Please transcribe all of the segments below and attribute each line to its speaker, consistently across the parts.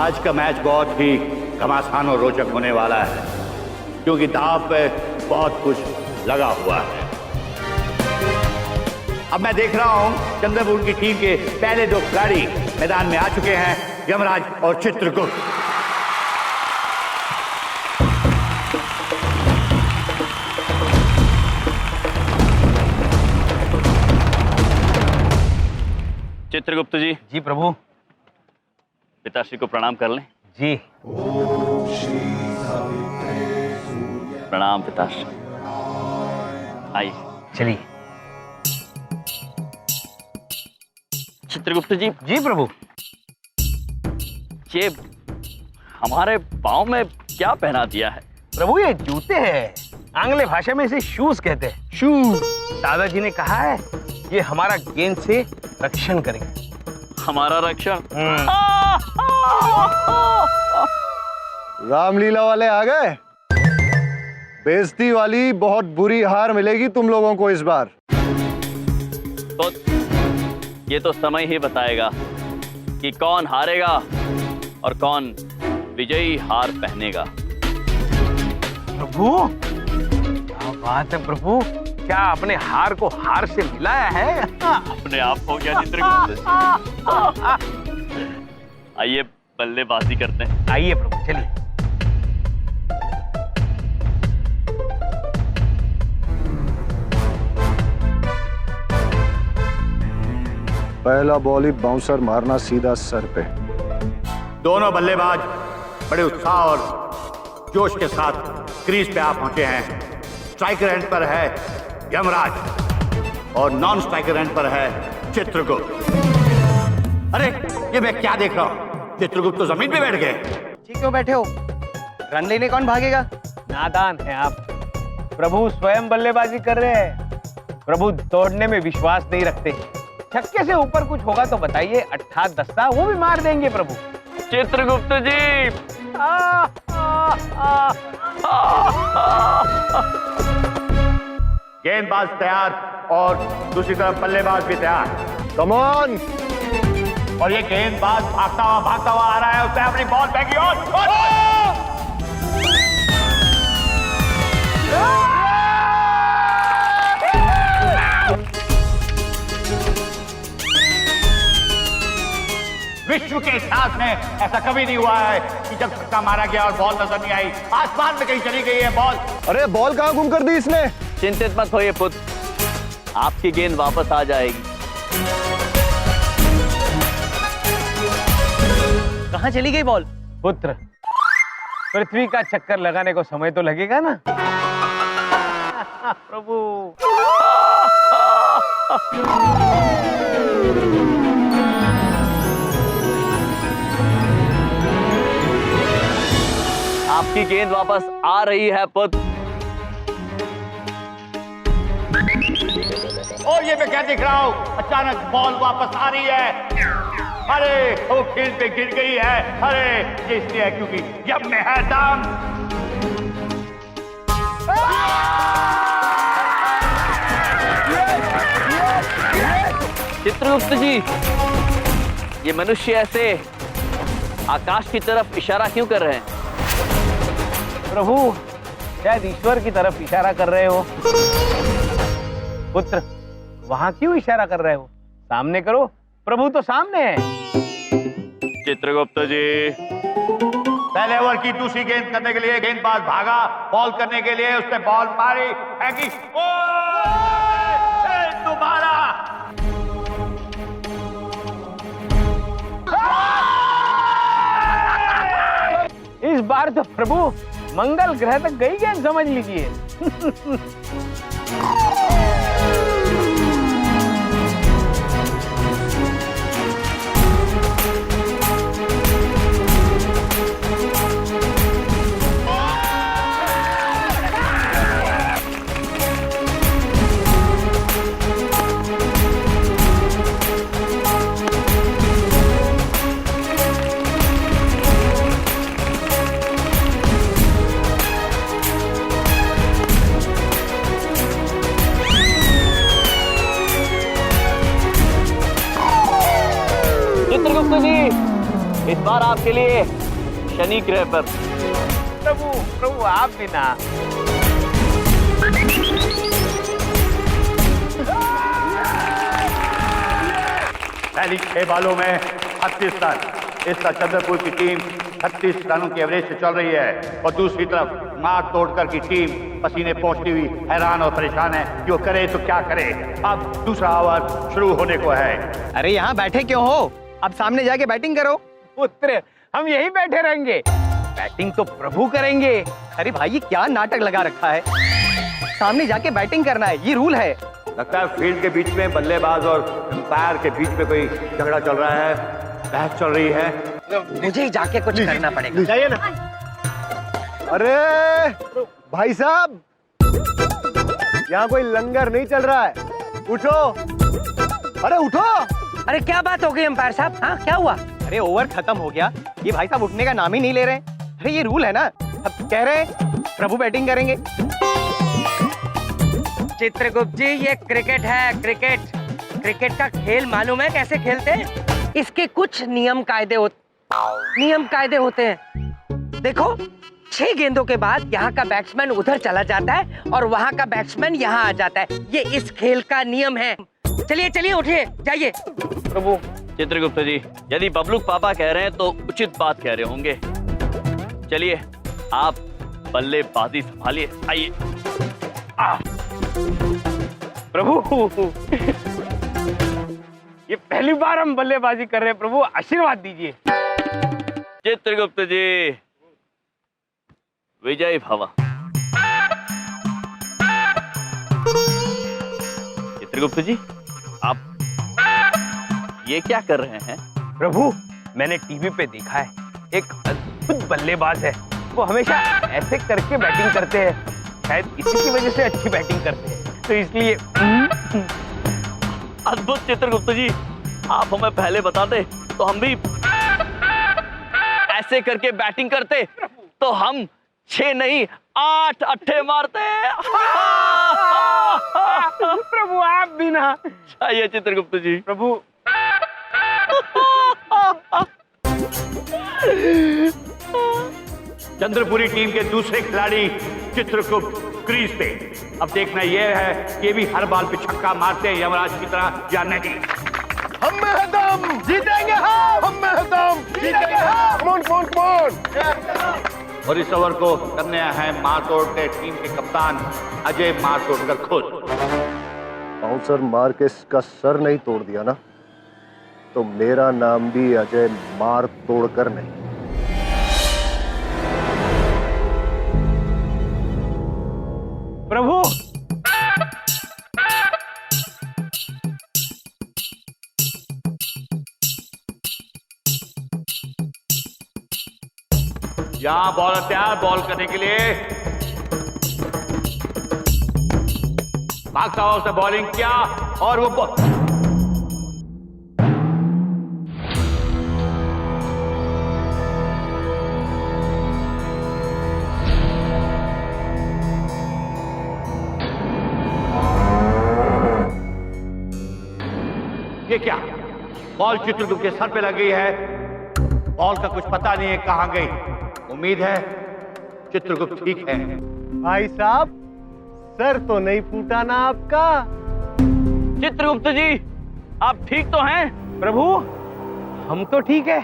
Speaker 1: आज का मैच बहुत ही घमासान और रोचक होने वाला है, क्योंकि दांव पे बहुत कुछ लगा हुआ है। अब मैं देख रहा हूं चंद्रपूर की टीम के पहले दो खिलाड़ी मैदान में आ चुके हैं, यमराज और चित्रगुप्त।
Speaker 2: चित्रगुप्त जी।
Speaker 3: जी प्रभु।
Speaker 2: पिताश्री को प्रणाम कर लें।
Speaker 3: जी।
Speaker 2: प्रणाम पिताश्री। आइए
Speaker 3: चलिए।
Speaker 2: चित्रगुप्त जी।
Speaker 3: जी प्रभु।
Speaker 2: ये हमारे पाँव में क्या पहना दिया है?
Speaker 3: प्रभु ये जूते हैं, आंग्ल भाषा में इसे शूज कहते हैं। शूज। दादाजी ने कहा है ये हमारा गेंद से रक्षण करेंगे।
Speaker 2: हमारा रक्षण?
Speaker 4: रामलीला वाले आ गए। बेइज्जती वाली बहुत बुरी हार मिलेगी तुम लोगों को इस बार।
Speaker 2: तो ये तो समय ही बताएगा कि कौन हारेगा और कौन विजयी हार पहनेगा।
Speaker 3: प्रभु क्या बात है प्रभु, क्या अपने हार को हार से मिलाया है?
Speaker 2: अपने आप हो गया चित्रगुप्त। आइए बल्लेबाजी करते हैं।
Speaker 3: आइए प्रभु चलिए।
Speaker 4: पहला बॉल ही बाउंसर मारना सीधा सर पे।
Speaker 1: दोनों बल्लेबाज बड़े उत्साह और जोश के साथ क्रीज पे आ पहुंचे हैं। स्ट्राइकर एंड पर है यमराज और नॉन स्ट्राइकर एंड पर है चित्रगुप्त। अरे ये मैं क्या देख रहा हूं, चित्रगुप्त तो जमीन पे बैठ गए।
Speaker 5: ठीक क्यों बैठे हो? रन लेने कौन भागेगा?
Speaker 3: नादान है आप। प्रभु स्वयं बल्लेबाजी कर रहे हैं। प्रभु दौड़ने में विश्वास नहीं रखते। छक्के से ऊपर कुछ होगा तो बताइए, अट्ठा दस्ता वो भी मार देंगे प्रभु।
Speaker 2: चित्रगुप्त जी।
Speaker 1: गेंदबाज तैयार और दूसरी तरफ बल्लेबाज भी तैयार।
Speaker 4: Come on.
Speaker 1: और ये गेंदबाज भागता हुआ आ रहा है, उसने अपनी बॉल फेंकी और विश्व के इतिहास में ऐसा कभी नहीं हुआ है कि जब छक्का मारा गया और बॉल नजर नहीं आई, आसमान में कहीं चली गई है बॉल।
Speaker 4: अरे बॉल कहाँ गुम कर दी इसने?
Speaker 2: चिंतित मत होइए पुत्र, आपकी गेंद वापस आ जाएगी।
Speaker 5: कहाँ चली गई बॉल?
Speaker 3: पुत्र पृथ्वी का चक्कर लगाने को समय तो लगेगा ना। प्रभु।
Speaker 2: आपकी गेंद वापस आ रही है पुत्र।
Speaker 1: और ये मैं क्या देख रहा हूँ, अचानक बॉल वापस आ रही है। अरे वो खेल पे गिर गई है। अरे ये इसलिए है क्योंकि जब में है दाम।
Speaker 2: चित्रगुप्त जी, ये मनुष्य ऐसे आकाश की तरफ इशारा क्यों कर रहे हैं?
Speaker 3: प्रभु शायद ईश्वर की तरफ इशारा कर रहे हो। पुत्र वहां क्यों इशारा कर रहे हो? सामने करो, प्रभु तो सामने है।
Speaker 2: चित्रगुप्त जी।
Speaker 1: पहले ओवर की दूसरी गेंद करने के लिए गेंदबाज भागा बॉल करने के लिए, उसने बॉल मारी, फेंकी, दोबारा।
Speaker 3: इस बार तो प्रभु मंगल ग्रह तक गई गेंद, समझ लीजिए।
Speaker 2: इस बार आपके लिए शनि ग्रह पर।
Speaker 3: प्रभु प्रभु आप भी ना।
Speaker 1: पहली 6 बालों में 36 रन। इस तरह चंद्रपुर की टीम 36 रनों के एवरेज से चल रही है और दूसरी तरफ मार तोड़कर की टीम पसीने पहुंचती हुई हैरान और परेशान है कि वो करे तो क्या करे। अब दूसरा ओवर शुरू होने को है।
Speaker 5: अरे यहाँ बैठे क्यों हो? अब सामने जाके बैटिंग करो।
Speaker 3: पुत्र हम यहीं बैठे रहेंगे, बैटिंग तो प्रभु करेंगे।
Speaker 5: अरे भाई ये क्या नाटक लगा रखा है? सामने जाके बैटिंग करना है, ये रूल है।
Speaker 1: लगता है फील्ड के बीच में बल्लेबाज और अंपायर के बीच में कोई झगड़ा चल रहा है, बहस चल रही है।
Speaker 5: मुझे ही जाके कुछ करना पड़ेगा।
Speaker 3: जाइए ना।
Speaker 4: अरे भाई साहब, यहाँ कोई लंगर नहीं चल रहा है, उठो। अरे उठो।
Speaker 5: अरे क्या बात हो गई अंपायर साहब? हाँ क्या हुआ? अरे ओवर खत्म हो गया, ये भाई साहब उठने का नाम ही नहीं ले रहे। अरे ये रूल है ना, अब कह रहे हैं प्रभु बैटिंग करेंगे।
Speaker 6: चित्रगुप्त जी ये क्रिकेट है, क्रिकेट। क्रिकेट का खेल मालूम है कैसे खेलते हैं? इसके कुछ नियम कायदे होते हैं। देखो 6 गेंदों के बाद यहाँ का बैट्समैन उधर चला जाता है और वहाँ का बैट्समैन यहाँ आ जाता है। ये इस खेल का नियम है। चलिए चलिए उठिए, जाइए।
Speaker 3: प्रभु
Speaker 2: चित्रगुप्त जी, यदि बबलू पापा कह रहे हैं तो उचित बात कह रहे होंगे। चलिए आप बल्लेबाजी संभालिए, आइए।
Speaker 3: प्रभु ये पहली बार हम बल्लेबाजी कर रहे हैं, प्रभु आशीर्वाद दीजिए।
Speaker 2: चित्रगुप्त जी विजय भव। चित्रगुप्त जी आप ये क्या कर रहे हैं?
Speaker 3: प्रभु मैंने टीवी पे देखा है, एक अद्भुत बल्लेबाज है, वो हमेशा ऐसे करके बैटिंग करते हैं। शायद इसी की वजह से अच्छी बैटिंग करते हैं, तो इसलिए।
Speaker 2: अद्भुत चित्रगुप्त जी, आप हमें पहले बताते तो हम भी ऐसे करके बैटिंग करते, तो हम 6 नहीं 8 अट्ठे मारते।
Speaker 3: प्रभु आप भी ना।
Speaker 2: आइए चित्रगुप्त जी।
Speaker 3: प्रभु
Speaker 1: चंद्रपुरी टीम के दूसरे खिलाड़ी चित्रगुप्त क्रीज पे। अब देखना यह है कि ये भी हर बॉल पे छक्का मारते हैं यमराज की तरह या नहीं।
Speaker 4: हम में है दम, जीतेंगे हम में है दम, जीतेंगे हम। Come on, come on, come on.
Speaker 1: और इस ओवर को करने हैं मारतोड़ के टीम के कप्तान अजय मारतोड़कर खुद।
Speaker 4: बाउंसर मार के इसका सर नहीं तोड़ दिया ना, तो मेरा नाम भी अजय मार तोड़कर नहीं।
Speaker 3: प्रभु
Speaker 1: यहाँ बॉलर तैयार बॉल करने के लिए। भागता हुआ उसने बॉलिंग किया और वो ये क्या, बॉल चित्रगुप्त के सर पे लगी है। बॉल का कुछ पता नहीं है कहां गई। उम्मीद है चित्रगुप्त ठीक है।
Speaker 4: भाई साहब, सर तो नहीं फूटा ना आपका?
Speaker 2: चित्रगुप्त जी आप ठीक तो हैं?
Speaker 3: प्रभु हम तो ठीक है,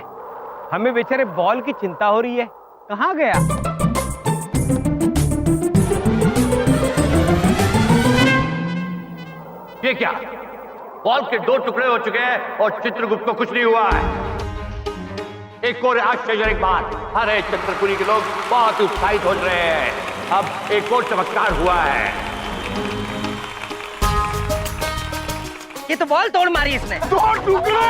Speaker 3: हमें बेचारे बॉल की चिंता हो रही है, कहाँ गया?
Speaker 1: ये क्या, बॉल के 2 टुकड़े हो चुके हैं और चित्रगुप्त को कुछ नहीं हुआ है। एक और आश्चर्यजनक बात, अरे चित्रपुरी के लोग बहुत उत्साहित हो रहे हैं। अब एक और चमत्कार हुआ है।
Speaker 6: ये तो बॉल तोड़ मारी इसने।
Speaker 4: 2 टुकड़े।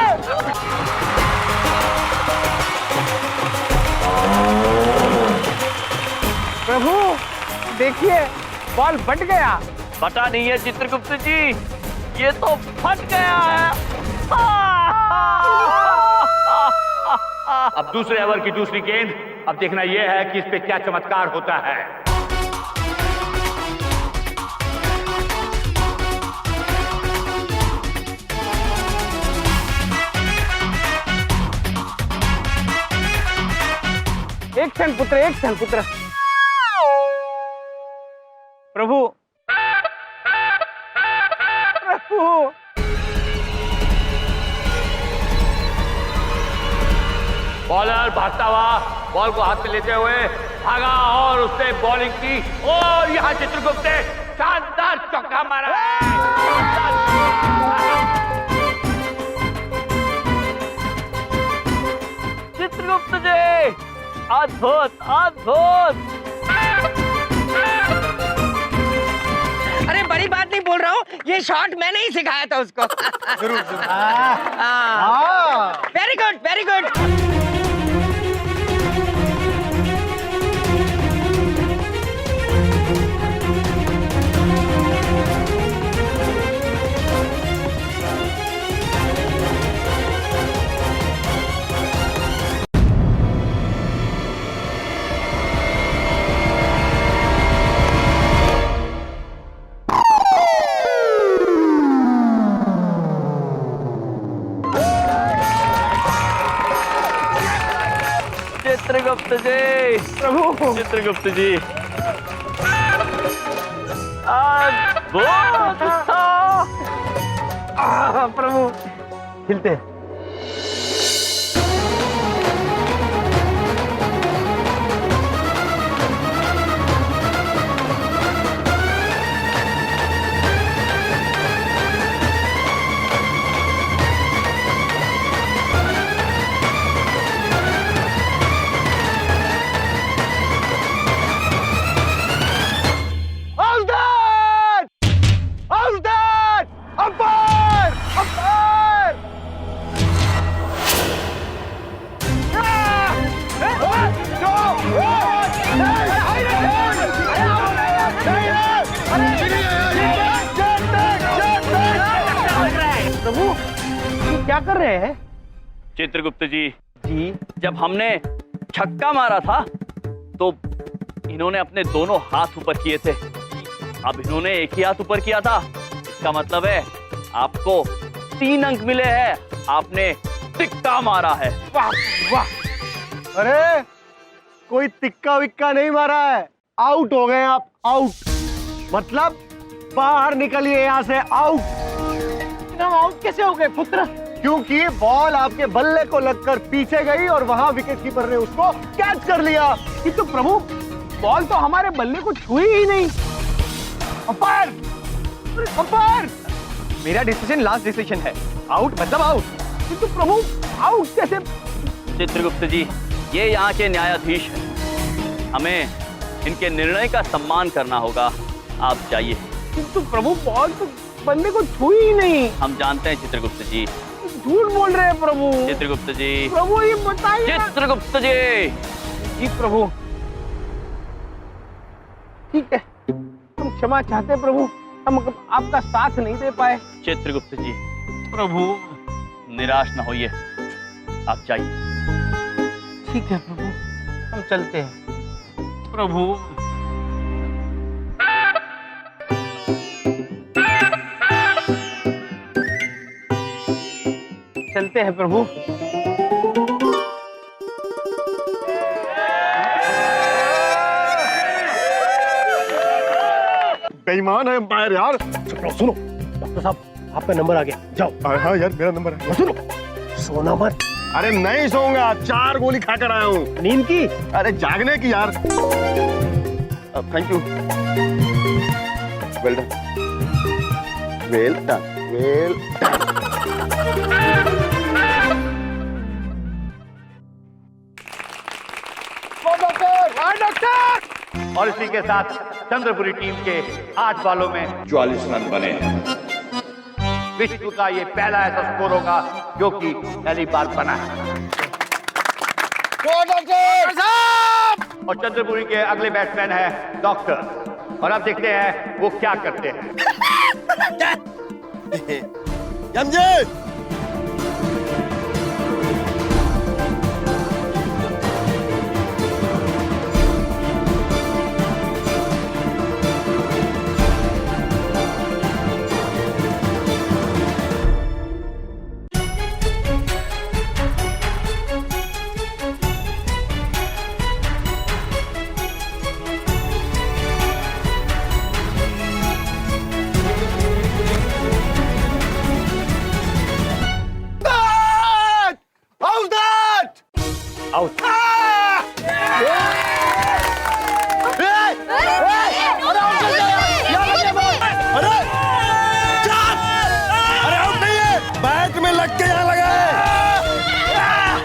Speaker 3: प्रभु देखिए बॉल फट गया।
Speaker 2: पता नहीं है चित्रगुप्त जी, ये तो फट गया है।
Speaker 1: अब दूसरे ओवर की दूसरी गेंद। अब देखना यह है कि इस पे क्या चमत्कार होता है।
Speaker 3: एक क्षण पुत्र, एक क्षण पुत्र। प्रभु, प्रभु,
Speaker 2: बॉलर भागता हुआ बॉल को हाथ में लेते हुए भागा और उसने बॉलिंग की और यहाँ चित्रगुप्त ने शानदार चौका मारा है। चित्रगुप्त जी, अद्भुत अद्भुत।
Speaker 6: अरे बड़ी बात नहीं बोल रहा हूँ, ये शॉट मैंने ही सिखाया था उसको।
Speaker 3: जरूर जरूर।
Speaker 6: Very good, very good.
Speaker 2: Chitragupta ji,
Speaker 3: प्रभु,
Speaker 2: चित्रगुप्त जी, अद्भुत था।
Speaker 3: प्रभु, खिलते। प्रभु, ये क्या कर रहे हैं?
Speaker 2: चित्रगुप्त जी,
Speaker 3: जी,
Speaker 2: जब हमने छक्का मारा था तो इन्होंने अपने दोनों हाथ ऊपर किए थे। अब इन्होंने एक ही हाथ ऊपर किया था। इसका मतलब है आपको 3 अंक मिले हैं। आपने तिक्का मारा है।
Speaker 3: वाह वाह।
Speaker 4: अरे कोई तिक्का विक्का नहीं मारा है, आउट हो गए आप, आउट। मतलब बाहर निकलिए यहाँ से, आउट।
Speaker 3: आउट कैसे हो गए पुत्र?
Speaker 4: क्योंकि बॉल आपके बल्ले को लगकर पीछे गई और वहां विकेट कीपर ने उसको कैच कर लिया।
Speaker 3: किंतु प्रभु, बॉल तो हमारे बल्ले को छुई ही नहीं।
Speaker 4: अंपायर, अंपायर,
Speaker 5: मेरा डिसीजन लास्ट डिसीजन है, आउट मतलब आउट।
Speaker 3: किंतु प्रभु, आउट कैसे?
Speaker 2: चित्रगुप्त जी, ये यहाँ के न्यायाधीश हैं। हमें इनके निर्णय का सम्मान करना होगा। आप जाइए।
Speaker 3: किंतु प्रभु, बॉल तो बल्ले को छुई ही नहीं।
Speaker 2: हम जानते हैं चित्रगुप्त जी।
Speaker 3: झूठ बोल रहे हैं प्रभु।
Speaker 2: चित्रगुप्त जी,
Speaker 3: प्रभु ये बताइए।
Speaker 2: चित्रगुप्त जी,
Speaker 3: जी प्रभु, ठीक है, हम क्षमा चाहते हैं प्रभु, हम आपका साथ नहीं दे पाए।
Speaker 2: चित्रगुप्त जी,
Speaker 3: प्रभु,
Speaker 2: निराश न होइए, आप जाइए।
Speaker 3: ठीक है प्रभु, हम चलते हैं। प्रभु, चलते हैं प्रभु।
Speaker 4: बेईमान है अंपायर यार। सुनो डॉक्टर साहब, आपका नंबर आ गया, जाओ। हाँ यार, मेरा नंबर है। सुनो, सोना मत। अरे नहीं सोऊंगा, 4 गोली खाकर आया हूँ। नींद की? अरे जागने की यार। Thank you. Well done, well done, well done.
Speaker 1: और इसी के साथ चंद्रपुरी टीम के 8 बॉलों में
Speaker 7: 44 रन बने हैं।
Speaker 1: विश्व का ये पहला ऐसा स्कोर होगा जो कि पहली बार बना है। और चंद्रपुरी के अगले बैट्समैन है डॉक्टर, और अब देखते हैं वो क्या करते हैं।
Speaker 4: रख के यहाँ लगाए?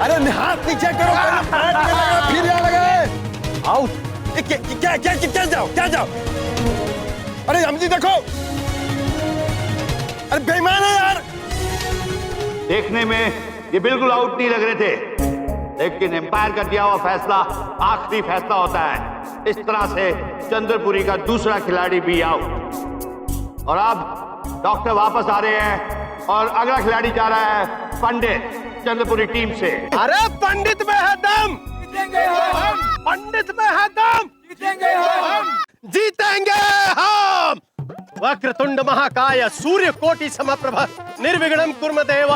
Speaker 4: अरे हाथ नीचे करो, फिर यहाँ लगाए। आउट। क्या जाओ? अरे हम जी देखो, अरे बेईमान है यार।
Speaker 1: देखने में ये बिल्कुल आउट नहीं लग रहे थे, लेकिन एम्पायर का दिया हुआ फैसला आखिरी फैसला होता है। इस तरह से चंद्रपुरी का दूसरा खिलाड़ी भी आउट। और अब डॉक्टर वापस आ रहे हैं और अगला खिलाड़ी जा रहा है पंडित, चंद्रपुरी टीम से।
Speaker 4: अरे पंडित में है दम, पंडित में है दम, जीतेंगे हम। वक्रतुंड महाकाय सूर्य कोटि समप्रभ निर्विघ्नं कुर्मदेव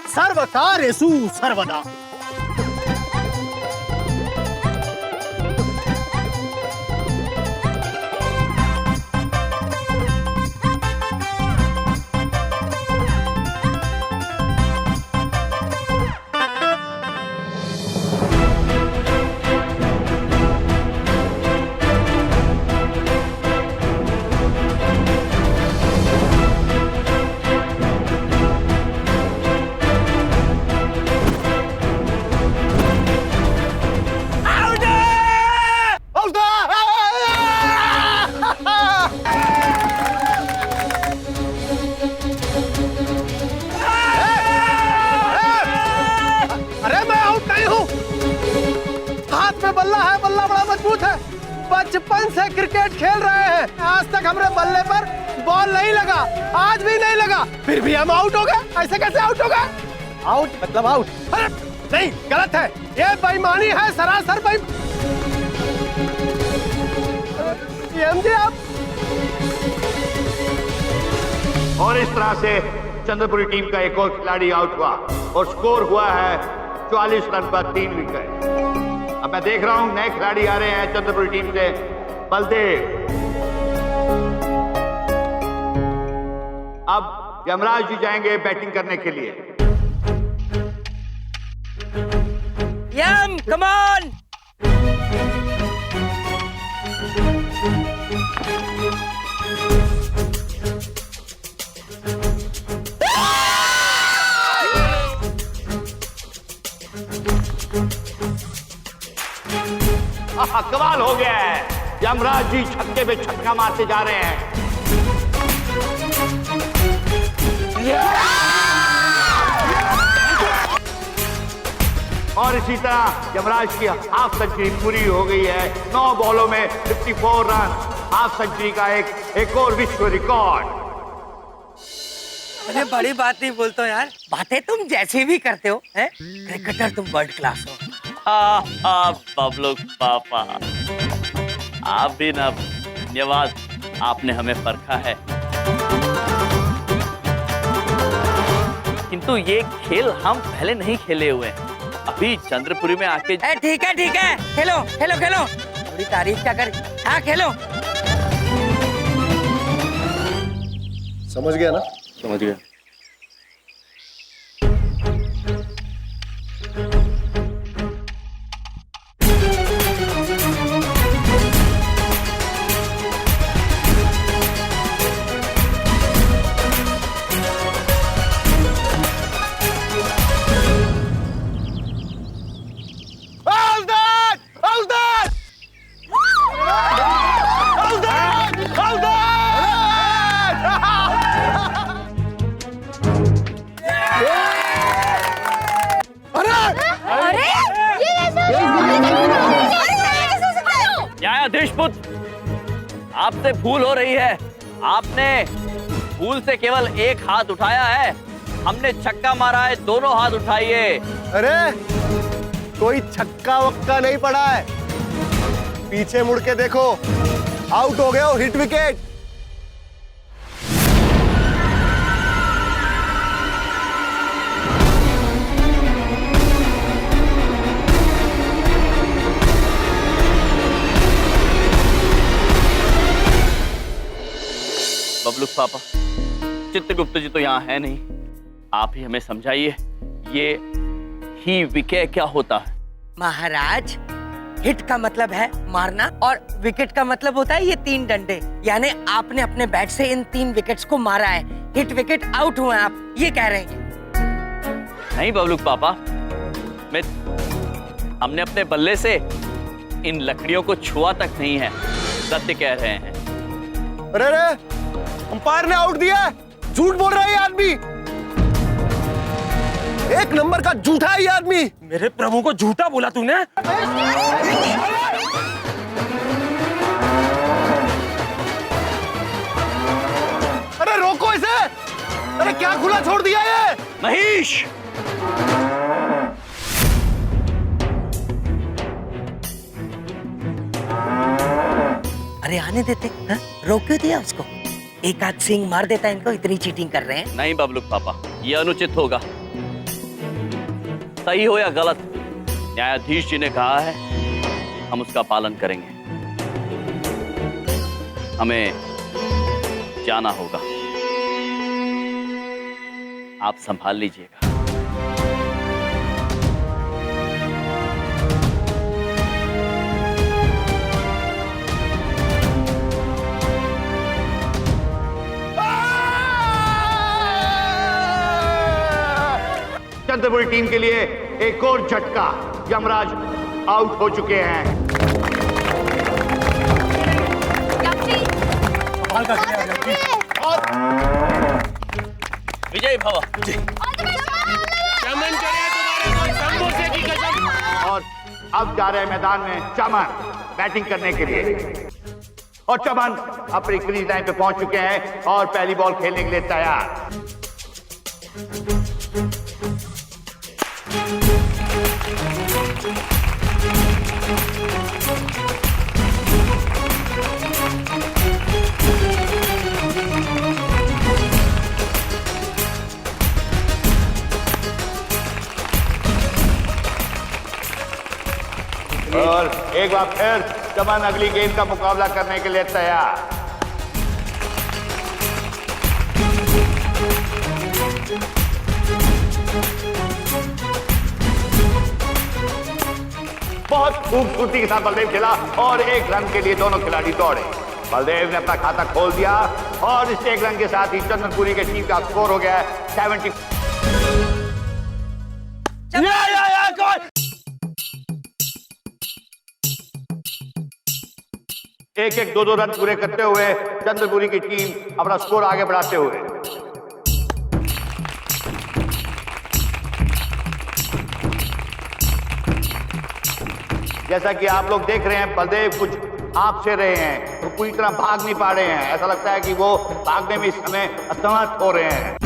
Speaker 4: सर्वकार्येषु सर्वदा। बचपन से क्रिकेट खेल रहे हैं, आज तक हमारे बल्ले पर बॉल नहीं लगा, आज भी नहीं लगा, फिर भी हम आउट हो गए। ऐसे कैसे आउट हो गए? आउट मतलब आउट? अरे नहीं, गलत है, ये बेईमानी है, सरासर बेईमानी। आप
Speaker 1: और इस तरह से चंद्रपुरी टीम का एक और खिलाड़ी आउट हुआ और स्कोर हुआ है 44 रन पर 3 विकेट। अब मैं देख रहा हूं नए खिलाड़ी आ रहे हैं चंद्रपुरी टीम से, बलदेव। अब यमराज जी जाएंगे बैटिंग करने के लिए।
Speaker 6: यम, कम ऑन।
Speaker 1: कमाल हो गया है, यमराज जी छक्के पे छक्का मारते जा रहे हैं। और इसी तरह यमराज की हाफ सेंचुरी पूरी हो गई है। 9 बॉलों में 54 रन, हाफ सेंचुरी का एक और विश्व रिकॉर्ड।
Speaker 6: अरे बड़ी बात नहीं बोलते हो यार, बातें तुम जैसे भी करते हो, हैं? क्रिकेटर तुम वर्ल्ड क्लास हो।
Speaker 2: बबलू पापा, आप भी ना, धन्यवाद, आपने हमें परखा है। किंतु ये खेल हम पहले नहीं खेले हुए हैं, अभी चंद्रपुरी में आके।
Speaker 6: ठीक है, खेलो खेलो खेलो, थोड़ी तारीफ क्या कर। हाँ खेलो।
Speaker 4: समझ गया ना?
Speaker 2: समझ गया। न्यायाधीश पुत्र, आपसे भूल हो रही है, आपने भूल से केवल एक हाथ उठाया है, हमने छक्का मारा है, दोनों हाथ उठाइए।
Speaker 4: अरे कोई छक्का वक्का नहीं पड़ा है, पीछे मुड़ के देखो, आउट हो गए हो, हिट विकेट।
Speaker 2: बबलू पापा, चित्रगुप्त जी तो यहाँ है नहीं, आप ही हमें समझाइए, ये ही विकेट क्या होता है?
Speaker 6: महाराज, हिट का मतलब है मारना और विकेट का मतलब होता है ये 3 डंडे, यानी आपने अपने बैट से इन 3 विकेट्स को मारा है। हिट विकेट, आउट हुए आप, ये कह रहे हैं।
Speaker 2: नहीं बबलू पापा, हमने अपने बल्ले से इन लकड़ियों को छुआ तक नहीं है, सत्य कह रहे हैं।
Speaker 4: अरे अंपायर ने आउट दिया है, झूठ बोल रहा है ये आदमी, एक नंबर का झूठा है ये आदमी।
Speaker 5: मेरे प्रभु को झूठा बोला तूने?
Speaker 4: अरे रोको इसे, अरे क्या खुला छोड़ दिया ये?
Speaker 2: महेश,
Speaker 6: अरे आने देते, हाँ? रोक क्यों दिया उसको? एक आध सिंग मार देता इनको, इतनी चीटिंग कर रहे हैं।
Speaker 2: नहीं बबलू पापा, ये अनुचित होगा। सही हो या गलत, न्यायाधीश जी ने कहा है, हम उसका पालन करेंगे। हमें जाना होगा, आप संभाल लीजिएगा।
Speaker 1: चंद्रपुरी टीम के लिए एक और झटका, यमराज आउट हो चुके हैं।
Speaker 2: विजय भव।
Speaker 1: और अब जा रहे हैं मैदान में चमन बैटिंग करने के लिए, और चमन अपनी क्रीज लाइन पे पहुंच चुके हैं और पहली बॉल खेलने के लिए तैयार। और एक बार फिर चमन अगली गेंद का मुकाबला करने के लिए तैयार। बहुत खूबसूरती के साथ बलदेव खेला और एक रन के लिए दोनों खिलाड़ी दौड़े। बलदेव ने अपना खाता खोल दिया और इस एक रन के साथ ही चंद्रपुरी के टीम का स्कोर हो गया है 70। एक दो रन पूरे करते हुए चंद्रपुरी की टीम अपना स्कोर आगे बढ़ाते हुए। जैसा कि आप लोग देख रहे हैं, बलदेव कुछ आप से रहे हैं, वो पूरी तरह भाग नहीं पा रहे हैं। ऐसा लगता है कि वो भागने में इस समय असमर्थ हो रहे हैं।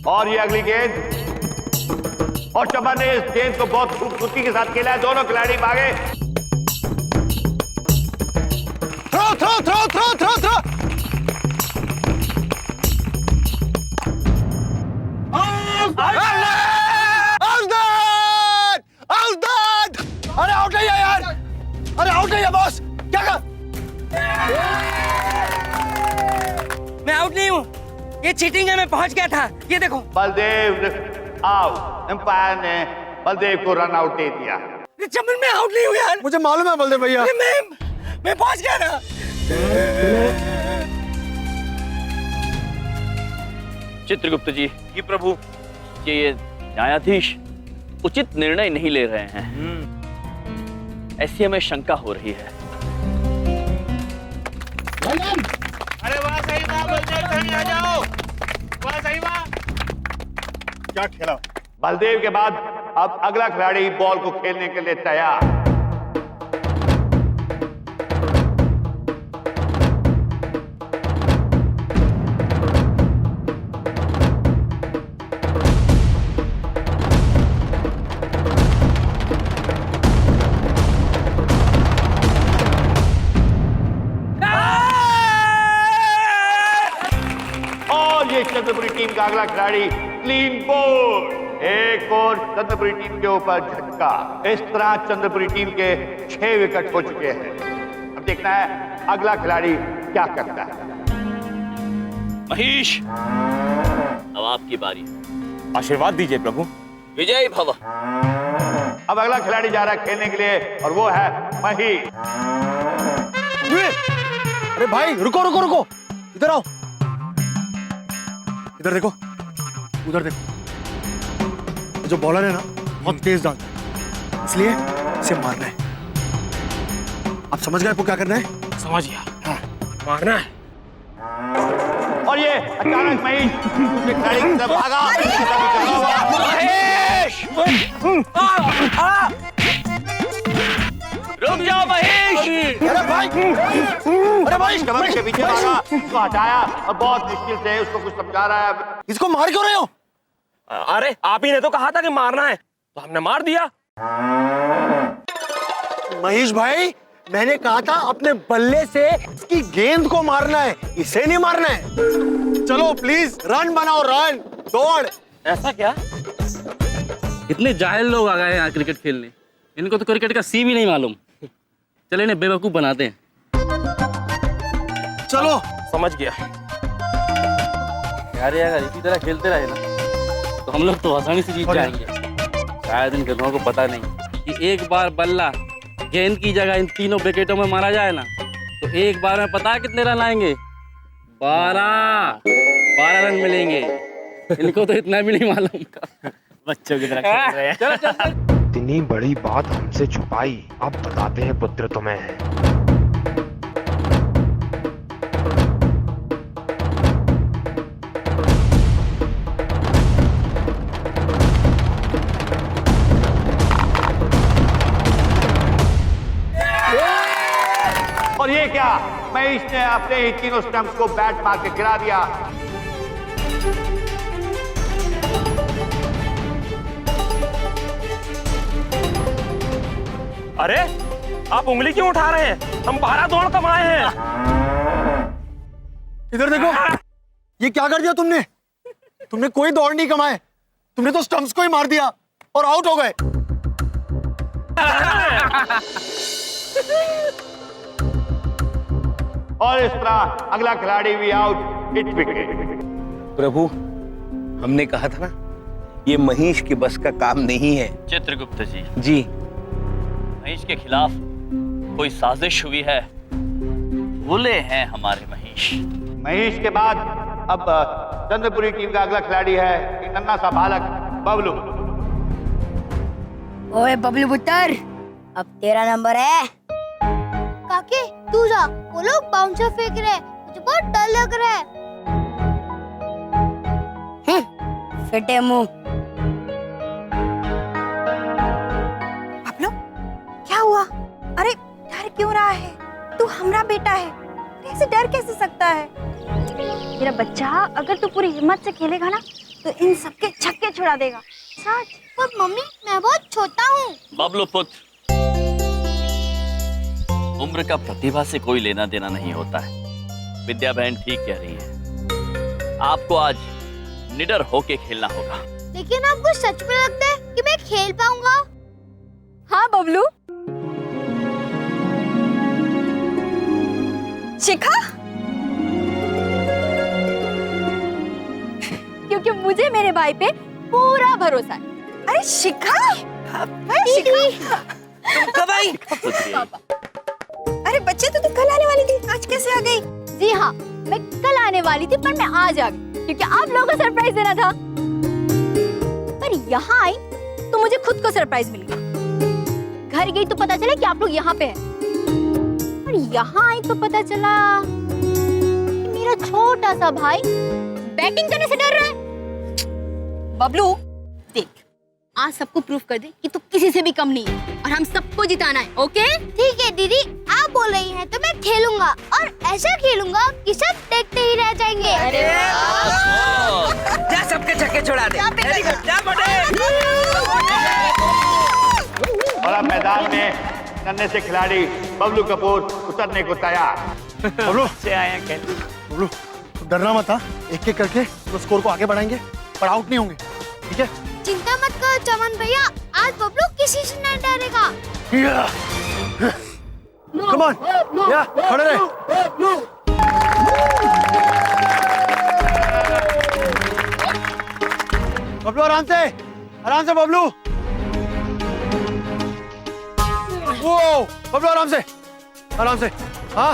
Speaker 1: और ये अगली गेंद, और चमन ने इस गेंद को बहुत खूबसूरती के साथ खेला है। दोनों खिलाड़ी भागे।
Speaker 4: Throw throw throw throw throw throw. अरे आउट है यार, अरे आउट है बॉस, क्या कर?
Speaker 6: मैं आउट नहीं हूँ, ये चीटिंग है, मैं पहुंच गया था। ये देखो
Speaker 1: बलदेव आउट, एम्पायर ने बलदेव को रन आउट दे दिया।
Speaker 6: चमन मैं आउट नहीं हूँ यार,
Speaker 4: मुझे मालूम है बलदेव भैया।
Speaker 6: मैं पहुंच गया ना।
Speaker 2: चित्रगुप्त जी, ये प्रभु, ये न्यायाधीश उचित निर्णय नहीं ले रहे हैं। ऐसी हमें शंका हो रही है।
Speaker 4: अरे वाह सही बात, बलदेव आ जाओ, वाह सही बात। क्या खेला?
Speaker 1: बलदेव के बाद अब अगला खिलाड़ी बॉल को खेलने के लिए तैयार। चंद्रपुरी टीम का अगला खिलाड़ी क्लीन बोल्ड। एक और चंद्रपुरी टीम के ऊपर झटका। इस तरह चंद्रपुरी टीम के 6 विकेट हो चुके हैं। अब देखना है अगला खिलाड़ी क्या करता है।
Speaker 2: महेश, अब आपकी बारी।
Speaker 3: आशीर्वाद दीजिए प्रभु।
Speaker 2: विजय भव।
Speaker 1: अब अगला खिलाड़ी जा रहा है खेलने के लिए और वो है महेश।
Speaker 4: अरे भाई रुको रुको रुको, इधर आओ इधर देखो, उधर देखो। जो बॉलर है ना बहुत तेज डालता है, इसलिए इसे मारना है। आप समझ गए आपको क्या करना है?
Speaker 5: समझ गया।
Speaker 4: हाँ।
Speaker 5: मारना है।
Speaker 1: और ये अचानक महेश उसके खिलाड़ी की तरफ भागा।
Speaker 2: महेश! रुक जाओ महेश!
Speaker 4: अरे भाई
Speaker 1: कमर के पीछे भागा, उसको हटाया और बहुत मुश्किल से उसको कुछ समझा रहा है।
Speaker 4: इसको मार क्यों रहे हो?
Speaker 5: अरे आप ही ने तो कहा था कि मारना है, तो हमने मार दिया।
Speaker 4: महेश भाई, मैंने कहा था अपने बल्ले से इसकी गेंद को मारना है, इसे नहीं मारना है। चलो प्लीज रन बनाओ, रन दौड़।
Speaker 5: ऐसा क्या?
Speaker 7: इतने जाहिल लोग आ गए हैं यहाँ क्रिकेट खेलने, इनको तो क्रिकेट का सी भी नहीं मालूम। चले इन्हें बेवकूफ बनाते हैं।
Speaker 4: चलो
Speaker 5: समझ गया।
Speaker 7: यार अगर इसी तरह खेलते रहे ना तो हम लोग तो आसानी से जीत जाएंगे। शायद इन गधों को पता नहीं कि एक बार बल्ला गेंद की जगह इन तीनों विकेटों में मारा जाए ना तो एक बार में पता है कितने रन आएंगे? 12 रन मिलेंगे। इनको तो इतना भी नहीं मालूम।
Speaker 5: बच्चों की तरह खेल रहे हैं।
Speaker 8: इतनी बड़ी बात हमसे छुपाई, अब बताते हैं पुत्र तुम्हें।
Speaker 1: और ये क्या, महेश ने अपने ही तीनों स्टंप्स को बैट मार के गिरा दिया।
Speaker 5: अरे आप उंगली क्यों उठा रहे हैं? हम 12 दौड़ कमाए हैं।
Speaker 4: इधर देखो, ये क्या कर दिया तुमने? तुमने कोई दौड़ नहीं कमाए, तुमने तो स्टंप्स को ही मार दिया और आउट हो गए।
Speaker 1: और इस तरह अगला खिलाड़ी भी आउट, हिट विकेट।
Speaker 9: प्रभु, हमने कहा था ना, ये महेश के बस का काम नहीं है।
Speaker 2: चित्रगुप्त जी,
Speaker 9: जी
Speaker 2: महेश के खिलाफ कोई साजिश हुई है। भूले हैं हमारे महेश।
Speaker 1: महेश के बाद अब चंद्रपुरी टीम का अगला खिलाड़ी है एक नन्हा सा बालक बबलू।
Speaker 10: ओए बबलू पुत्र, अब तेरा नंबर है।
Speaker 11: काके तू जा, वो लोग बाउंसर फेंक रहे हैं, मुझे बहुत डर लग रहा है।
Speaker 10: फिटे मुंह।
Speaker 11: बबलू क्या हुआ? अरे डर क्यों रहा है? तू हमारा बेटा है, ऐसे डर कैसे सकता है? मेरा बच्चा, अगर तू पूरी हिम्मत से खेलेगा ना तो इन सबके छक्के छुड़ा देगा। सच? पर मम्मी मैं बहुत छोटा हूँ।
Speaker 2: बबलू पुत्र, उम्र का प्रतिभा से कोई लेना देना नहीं होता है। विद्या बहन ठीक कह रही है, आपको आज निडर होके खेलना होगा।
Speaker 11: लेकिन आपको सच में लगता है कि मैं खेल पाऊंगा? हाँ बबलू। शिखा, क्योंकि मुझे मेरे भाई पे पूरा भरोसा है। अरे शिखा, शिखा
Speaker 6: तुम कब आई?
Speaker 11: अरे बच्चे तो तुम कल आने वाली थी, आज कैसे आ गई? जी हाँ, मैं कल आने वाली थी पर मैं आज आ गई क्योंकि आप लोगों को सरप्राइज देना था। पर यहाँ आई तो मुझे खुद को सरप्राइज मिल गया। घर गई तो पता चला कि आप लोग यहाँ पे हैं। और यहाँ आई तो पता चला कि मेरा छोटा सा भाई बैटिंग करने से डर रहा है। बबलू देख, आज सबको प्रूफ कर दे कि तू किसी से भी कम नहीं है और हम सबको जिताना है। ओके? ठीक है दीदी, आप बोल रही हैं तो मैं खेलूंगा और ऐसा खेलूंगा कि सब देखते ही रह जाएंगे। अरे
Speaker 6: जा सबके छक्के छुड़ा दे। Very good, जा बड़े।
Speaker 1: और अब मैदान में नन्हे से खिलाड़ी बबलू कपूर उतरने को तैयार।
Speaker 4: बबलू
Speaker 5: से आए हैं खेल।
Speaker 4: बबलू, तू डरना मत। एक एक करके तो स्कोर को आगे बढ़ाएंगे पर आउट नहीं होंगे, ठीक है?
Speaker 11: चिंता मत करो चमन भैया, आज बबलू किसी से नहीं डरेगा।
Speaker 4: कम ऑन, या खड़े रहे। बबलू आराम से बबलू। वो बबलू आराम से, हाँ।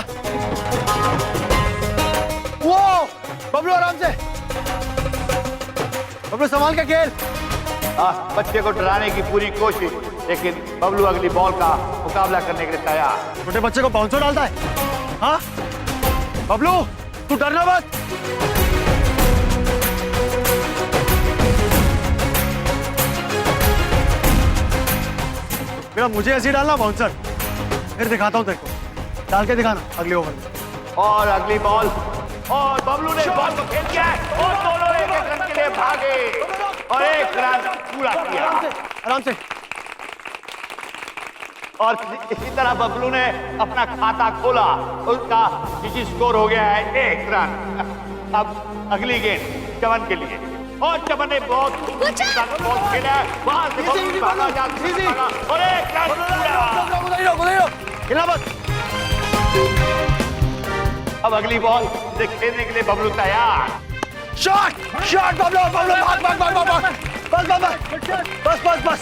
Speaker 4: वो बबलू आराम से। बबलू संभाल के खेल।
Speaker 1: बच्चे को डराने की पूरी कोशिश, लेकिन बबलू अगली बॉल का मुकाबला करने के लिए तैयार।
Speaker 4: छोटे बच्चे को बाउंसर डालता है। हाँ बबलू तू डरना मत। मेरा मुझे ऐसे ही डालना बाउंसर, फिर दिखाता हूँ तेरे को, डाल के दिखाना अगले ओवर में।
Speaker 1: और अगली बॉल, और बबलू ने बॉल को खेल किया है और दोनों एक एक रन के लिए भागे और एक रन पूरा किया
Speaker 4: आराम से।
Speaker 1: और इसी तरह बबलू ने अपना खाता खोला, उसका जीजी स्कोर हो गया है 1 रन। अब अगली गेंद चमन के लिए, और चमन ने बहुत बॉल खेला है, वहां से बबलू भागा और 1 रन पूरा।
Speaker 4: खेला बस।
Speaker 1: अब अगली बॉल से खेलने के लिए बबलू तैयार।
Speaker 4: शॉट शॉट बबलू बबलू भाग भाग भाग भाग बस बस बस बस बस।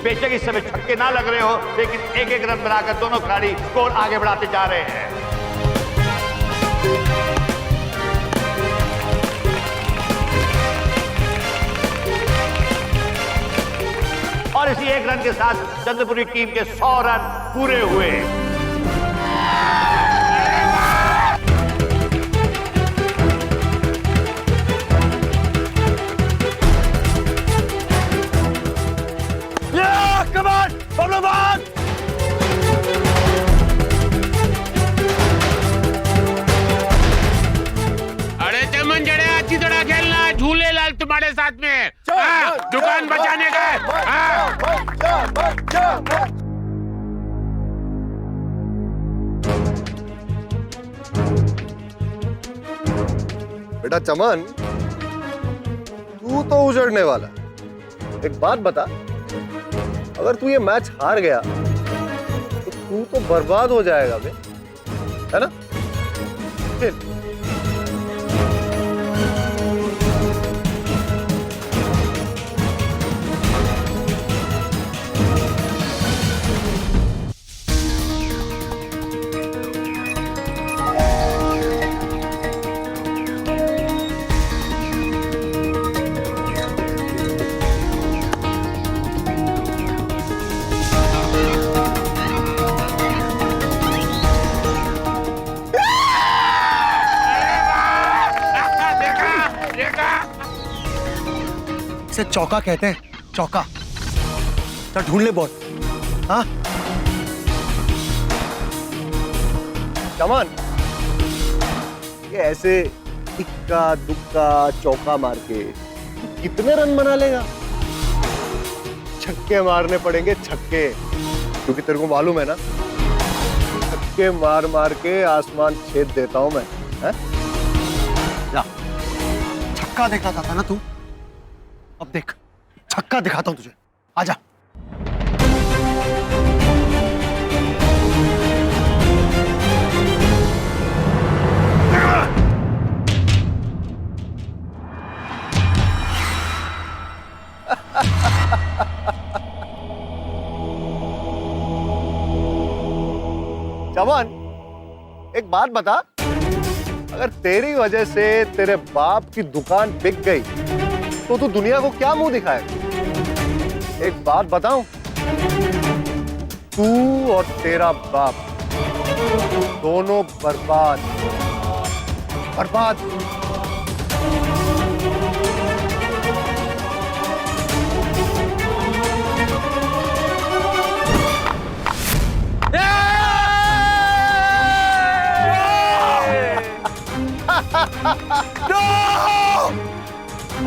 Speaker 1: बेशक इस समय छक्के ना लग रहे हो, लेकिन एक एक रन बनाकर दोनों खिलाड़ी स्कोर आगे बढ़ाते जा रहे हैं। और इसी 1 रन के साथ चंद्रपुरी टीम के 100 रन पूरे हुए।
Speaker 4: कम ऑन बबलू भाग।
Speaker 12: अरे चमन जड़े अच्छी तरह खेलना, झूले लाल तुम्हारे साथ में। दुकान बचाने का।
Speaker 4: बेटा चमन, तू तो उजड़ने वाला। एक बात बता, अगर तू ये मैच हार गया तो तू तो बर्बाद हो जाएगा बे, है ना? खेल। इसे चौका कहते हैं, चौका। चल ढूंढ ले बॉल। हाँ चमन, ये ऐसे इक्का दुक्का चौका मार के कितने रन बना लेगा? छक्के मारने पड़ेंगे, छक्के, क्योंकि तेरे को मालूम है ना, छक्के मार मार के आसमान छेद देता हूं मैं। है? जा, छक्का देखा था ना तू, अब देख छक्का दिखाता हूं तुझे, आजा। चमन, एक बात बता, अगर तेरी वजह से तेरे बाप की दुकान बिक गई तो तू दुनिया को क्या मुंह दिखाएगा? एक बात बताऊं, तू और तेरा बाप दोनों बर्बाद, बर्बाद।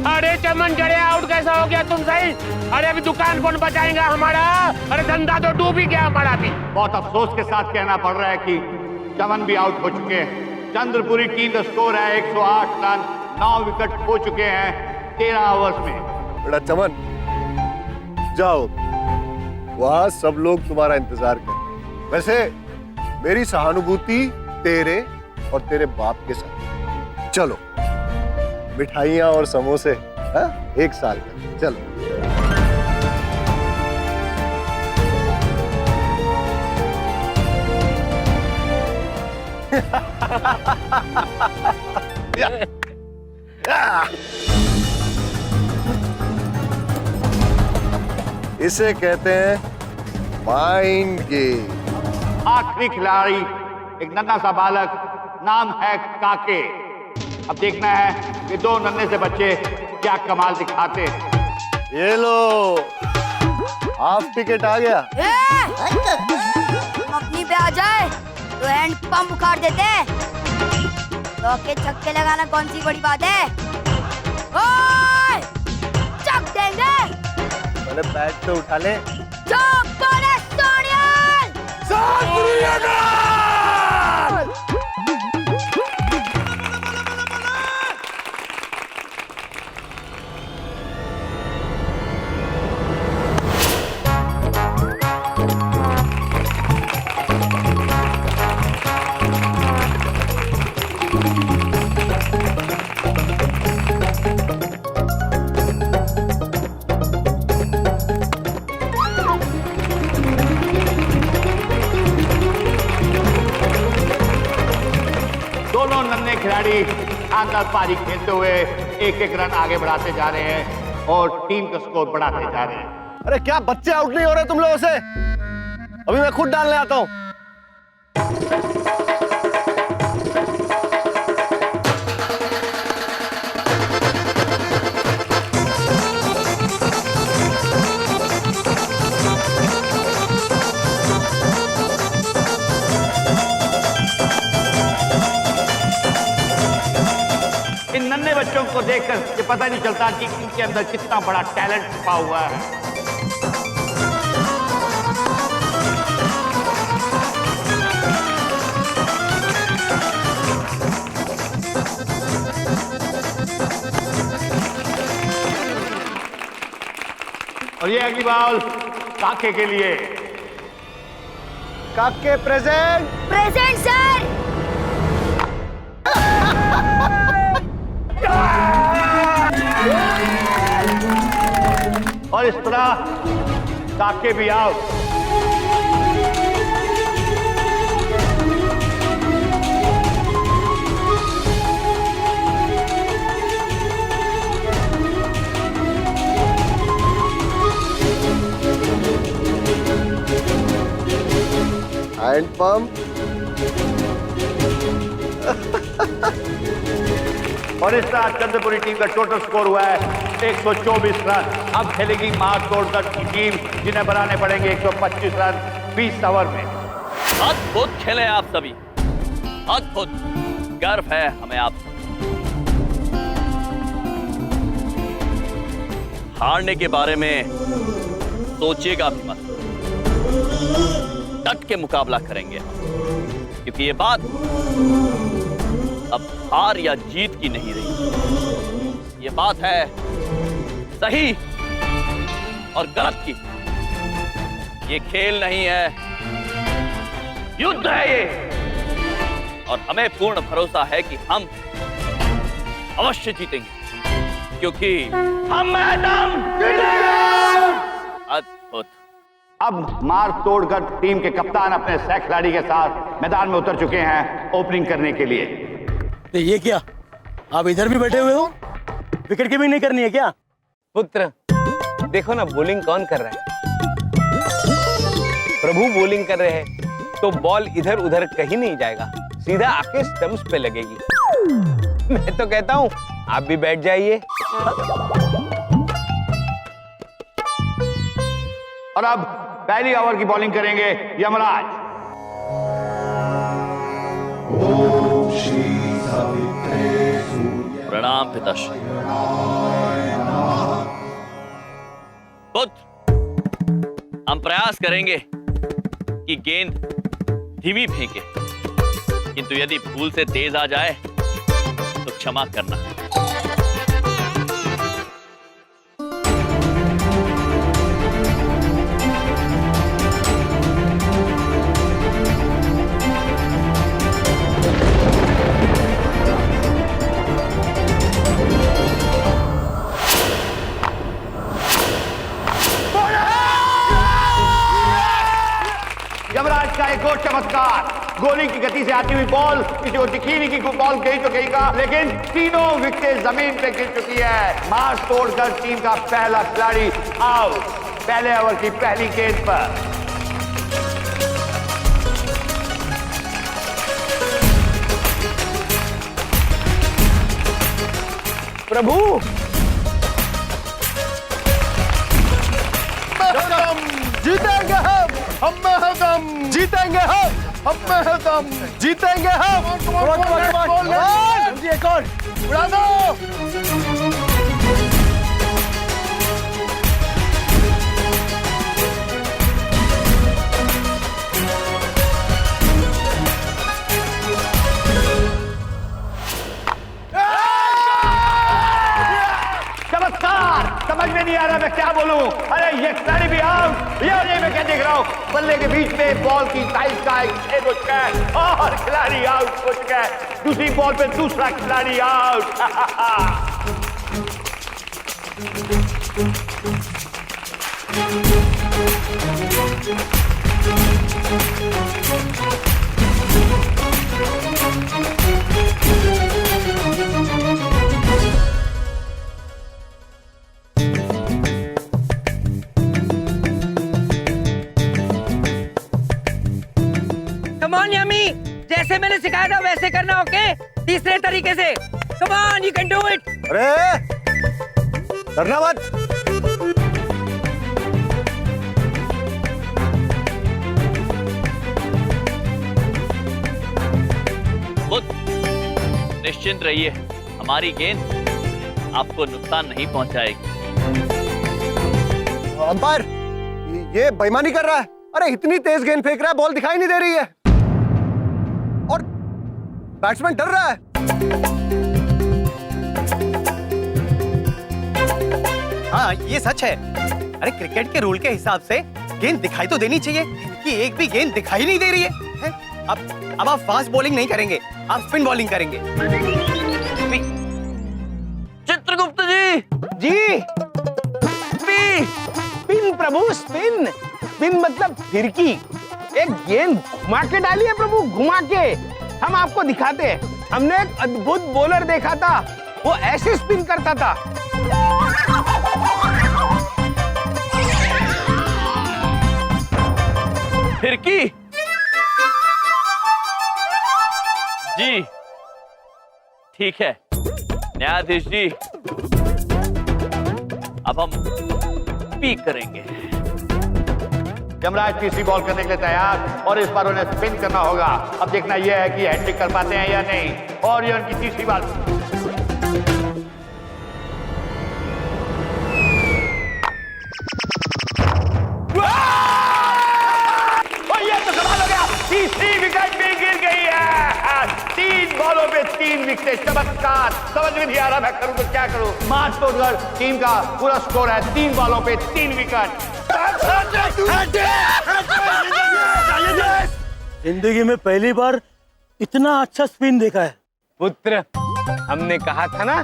Speaker 12: अरे चमन जड़े, आउट कैसा हो गया तुम? सही। अरे अभी दुकान कौन बचाएगा हमारा? अरे धंधा तो डूब ही गया हमारा भी।
Speaker 1: बहुत अफसोस के साथ कहना पड़ रहा है कि चमन भी आउट हो चुके हैं। चंद्रपुरी टीम का स्कोर है 108 रन, 9 विकेट हो चुके हैं 13 ओवर्स में।
Speaker 4: बेटा चमन, जाओ, वहां सब लोग तुम्हारा इंतजार कर। वैसे मेरी सहानुभूति तेरे और तेरे बाप के साथ। चलो, मिठाइयाँ और समोसे, हाँ? 1 साल का। चलो। इसे कहते हैं माइंड गेम।
Speaker 1: आखिरी खिलाड़ी एक नन्हा सा बालक, नाम है काके। अब देखना है कि दो नन्हे से बच्चे क्या कमाल दिखाते हैं।
Speaker 4: ये लो, हाफ टिकट आ गया।
Speaker 10: अपनी पे आ जाए तो हैंड पंप उखाड़ देते। चौके छक्के लगाना कौन सी बड़ी बात है? ओए! चक देंगे।
Speaker 4: पहले बैट पे उठा ले।
Speaker 1: दोनों नन्हे खिलाड़ी शानदार पारी खेलते हुए एक एक रन आगे बढ़ाते जा रहे हैं और टीम का स्कोर बढ़ाते जा रहे हैं।
Speaker 4: अरे क्या बच्चे आउट नहीं हो रहे तुम लोगों से? अभी मैं खुद डालने आता हूं।
Speaker 1: इन नन्हे बच्चों को देखकर ये पता नहीं चलता कि इनके अंदर कितना बड़ा टैलेंट छुपा हुआ है। और ये अगली बॉल काके के लिए।
Speaker 4: काके प्रेजेंट।
Speaker 10: Present sir.
Speaker 1: और इस तरह काके भी आउट।
Speaker 4: Hand pump.
Speaker 1: और इस तरह चंद्रपुरी टीम का टोटल स्कोर हुआ है 124 रन। अब खेलेगी मार तोड़कर की टीम, जिन्हें बनाने पड़ेंगे 125 रन 20 ओवर में।
Speaker 2: अद्भुत खेले आप सभी, अद्भुत। गर्व है हमें आप। हारने के बारे में सोचिएगा भी मत, डट के मुकाबला करेंगे, क्योंकि ये बात अब हार या जीत की नहीं रही। ये बात है सही और गलत की। ये खेल नहीं है, युद्ध है ये। और हमें पूर्ण भरोसा है कि हम अवश्य जीतेंगे, क्योंकि हम मैदान जीतेंगे। अद्भुत।
Speaker 1: अब मार तोड़कर टीम के कप्तान अपने सह खिलाड़ी के साथ मैदान में उतर चुके हैं ओपनिंग करने के लिए।
Speaker 13: तो ये क्या, आप इधर भी बैठे हुए हो? विकेट कीपिंग नहीं करनी है क्या?
Speaker 3: पुत्र, देखो ना बॉलिंग कौन कर रहा है। प्रभु बॉलिंग कर रहे हैं तो बॉल इधर उधर कहीं नहीं जाएगा, सीधा आके स्टंप्स पे लगेगी। मैं तो कहता हूँ आप भी बैठ जाइए।
Speaker 1: और अब पहली ओवर की बॉलिंग करेंगे यमराज।
Speaker 2: प्रणाम पिताश्री। पुत्र, हम प्रयास करेंगे कि गेंद धीमी फेंके, किंतु यदि भूल से तेज आ जाए तो क्षमा करना।
Speaker 1: यमराज का एक और चमत्कार। गोली की गति से आती हुई बॉल किसी को दिखी नहीं कि बॉल गई तो गई का, लेकिन तीनों विकेटें जमीन पे गिर चुकी है। मार्च तोड़कर टीम का पहला खिलाड़ी आउट, पहले ओवर की पहली गेंद पर।
Speaker 3: प्रभु
Speaker 4: जीतेंगे हम जीतेंगे हम जीतेंगे हम।
Speaker 13: एक और
Speaker 4: उड़ा दो।
Speaker 1: चमत्कार, समझ में नहीं आ रहा मैं क्या बोलूं। अरे ये खिलाड़ी भी आउट, ये मैं क्या देख रहा हूं, बल्ले के बीच में बॉल की साइज का एक छेद हो चुका है और खिलाड़ी आउट हो चुका है। दूसरी बॉल पे दूसरा खिलाड़ी आउट।
Speaker 6: कम ऑन यमी, जैसे मैंने सिखाया था वैसे करना, ओके? तीसरे तरीके से। Come on, you can do it.
Speaker 4: अरे डरना मत।
Speaker 2: निश्चिंत रहिए, हमारी गेंद आपको नुकसान नहीं पहुंचाएगी।
Speaker 4: अंपायर, ये बेईमानी कर रहा है। अरे इतनी तेज गेंद फेंक रहा है, बॉल दिखाई नहीं दे रही है और बैट्समैन डर रहा है।
Speaker 5: हाँ, ये सच है। अरे क्रिकेट के रूल के हिसाब से गेंद दिखाई तो देनी चाहिए, कि एक भी गेंद दिखाई नहीं दे रही है? अब आप फास्ट बॉलिंग नहीं करेंगे, आप स्पिन बॉलिंग करेंगे।
Speaker 3: चित्रगुप्त जी स्पिन प्रभु, स्पिन। स्पिन मतलब फिरकी। एक गेंद घुमा के डाली है प्रभु, घुमा के। हम आपको दिखाते हैं। हमने एक अद्भुत बॉलर देखा था, वो ऐसे स्पिन करता था।
Speaker 2: फिरकी जी, ठीक है न्यायाधीश जी, अब हम स्पीक करेंगे।
Speaker 1: यमराज तीसरी बॉल करने के लिए तैयार और इस बार उन्हें स्पिन करना होगा। अब देखना यह है कि हैट्रिक कर पाते हैं या नहीं। और ये उनकी तीसरी बॉल। ये तो कमाल हो गया, तीसरी विकेट भी गिर गई है। 3 बॉलों पे 3 विकेट, चमत्कार। समझ में नहीं आ रहा मैं करूं तो क्या करूं। मार्च तोड़कर टीम का पूरा स्कोर है 3 बॉलों पे 3 विकेट।
Speaker 13: जिंदगी में पहली बार इतना अच्छा स्पिन देखा है।
Speaker 3: पुत्र, हमने कहा था ना,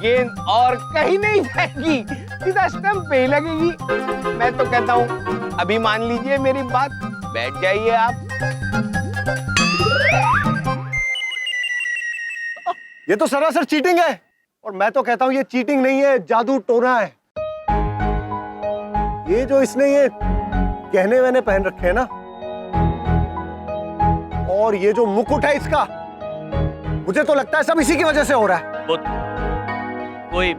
Speaker 3: गेंद और कहीं नहीं जाएगी, सीधा स्टंप पे ही लगेगी। मैं तो कहता हूँ अभी मान लीजिए मेरी बात, बैठ जाइए आप।
Speaker 4: ये तो सरासर चीटिंग है और मैं तो कहता हूँ ये चीटिंग नहीं है, जादू टोना है। ये जो इसने ये गहने वहने पहन रखे हैं ना, और ये जो मुकुट है इसका, मुझे तो लगता है सब इसी की वजह से हो रहा है।
Speaker 2: कोई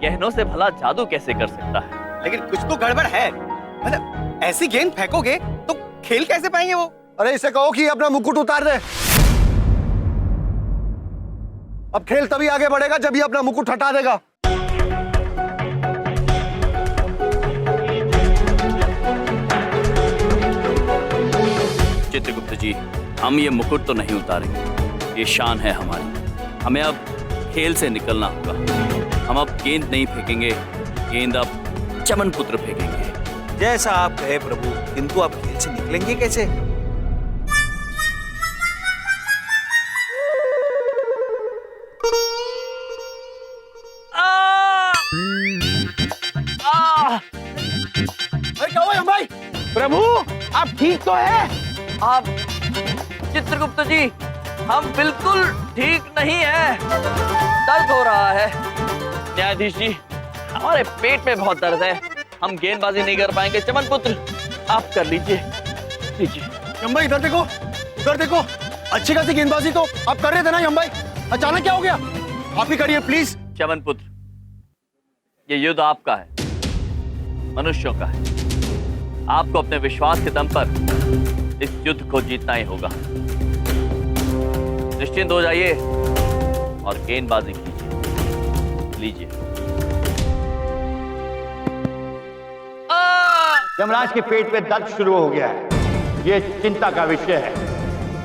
Speaker 2: गहनों से भला जादू कैसे कर सकता है?
Speaker 5: लेकिन कुछ तो गड़बड़ है। मतलब ऐसी गेंद फेंकोगे तो खेल कैसे पाएंगे वो?
Speaker 4: अरे इसे कहो कि अपना मुकुट उतार दे। अब खेल तभी आगे बढ़ेगा जब ये अपना मुकुट हटा देगा।
Speaker 2: चित्रगुप्त जी, हम ये मुकुट तो नहीं उतारेंगे, ये शान है हमारी। हमें अब खेल से निकलना होगा। हम अब गेंद नहीं फेंकेंगे, गेंद अब चमन पुत्र फेंकेंगे।
Speaker 9: जैसा आप कहे प्रभु, किंतु आप खेल से निकलेंगे कैसे?
Speaker 3: अरे क्या हुआ भाई? प्रभु, आप ठीक तो है?
Speaker 2: आप चित्रगुप्त जी, हम बिल्कुल ठीक नहीं है, दर्द हो रहा है। न्यायाधीश जी, हमारे पेट में बहुत दर्द है, हम गेंदबाजी नहीं कर पाएंगे। चमन पुत्र, आप कर लीजिए, लीजिए।
Speaker 13: यम भाई इधर देखो, उधर देखो, अच्छी खासी गेंदबाजी तो आप कर रहे थे ना यम भाई, अचानक क्या हो गया? आप ही करिए प्लीज।
Speaker 2: चमन पुत्र, ये युद्ध आपका है, मनुष्यों का है। आपको अपने विश्वास के दम पर इस युद्ध को जीतना ही होगा। निश्चिंत हो जाइए और गेंदबाजी कीजिए, लीजिए।
Speaker 1: यमराज के पेट में दर्द शुरू हो गया है, ये चिंता का विषय है।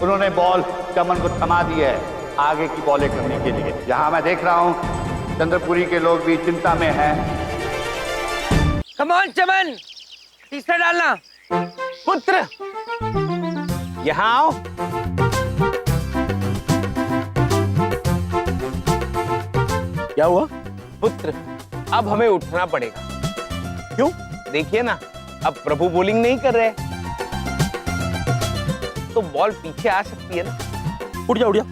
Speaker 1: उन्होंने बॉल चमन को थमा दी है आगे की बॉलें करने के लिए। यहाँ मैं देख रहा हूँ चंद्रपुरी के लोग भी चिंता में हैं।
Speaker 6: कम ऑन चमन, तीसरा डालना।
Speaker 3: पुत्र, यहाँ आओ।
Speaker 13: क्या हुआ?
Speaker 3: पुत्र, अब हमें उठना पड़ेगा।
Speaker 13: क्यों?
Speaker 3: देखिए ना, अब प्रभु बॉलिंग नहीं कर रहे, तो बॉल पीछे आ सकती है ना।
Speaker 13: उठ जा, उठ जा।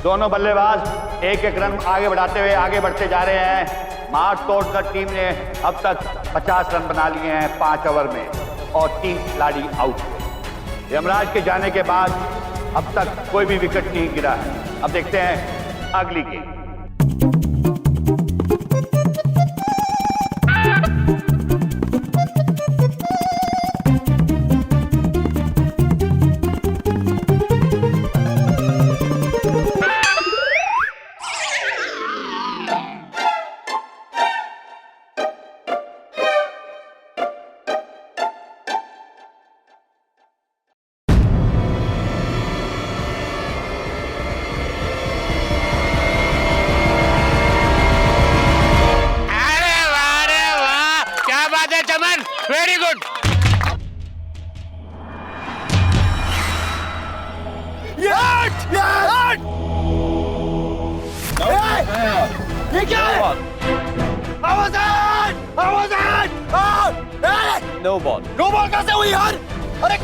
Speaker 1: दोनों बल्लेबाज एक एक रन आगे बढ़ाते हुए आगे बढ़ते जा रहे हैं। मार्च तोड़कर टीम ने अब तक 50 रन बना लिए हैं 5 ओवर में और 3 खिलाड़ी आउट हुए। यमराज के जाने के बाद अब तक कोई भी विकेट नहीं गिरा है। अब देखते हैं अगली गेम।
Speaker 12: Very good.
Speaker 13: ये क्या है?
Speaker 3: No ball.
Speaker 13: नो बॉल कैसे हुई यार? अरे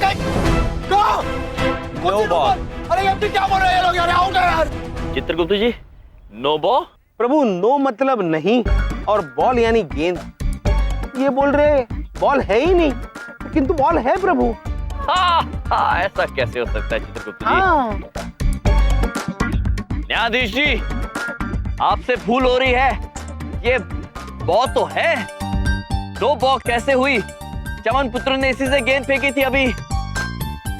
Speaker 3: नो बॉल।
Speaker 13: अरे ये क्या बोल रहे हैं लोग यार? आउट है यार।
Speaker 2: चित्रगुप्त जी, नो बॉल।
Speaker 3: प्रभु, नो मतलब नहीं और बॉल यानी गेंद। ये बोल रहे बॉल है ही नहीं, किंतु बॉल है प्रभु।
Speaker 2: ऐसा कैसे हो सकता है चित्रगुप्त जी? न्यायाधीश जी, आपसे भूल हो रही है। ये बॉल तो है, दो बॉल कैसे हुई? चमन पुत्र ने इसी से गेंद फेंकी थी अभी।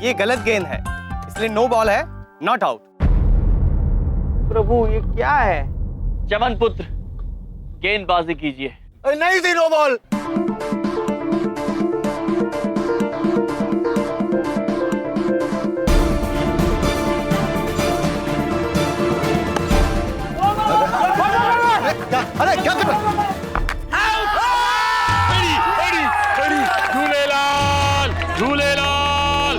Speaker 5: ये गलत गेंद है, इसलिए नो बॉल है, नॉट आउट।
Speaker 3: प्रभु, ये क्या है?
Speaker 2: चमन पुत्र, गेंदबाजी कीजिए।
Speaker 13: नहीं थी नो बॉल। अरे क्या कर रहा है?
Speaker 12: झूलेलाल झूलेलाल।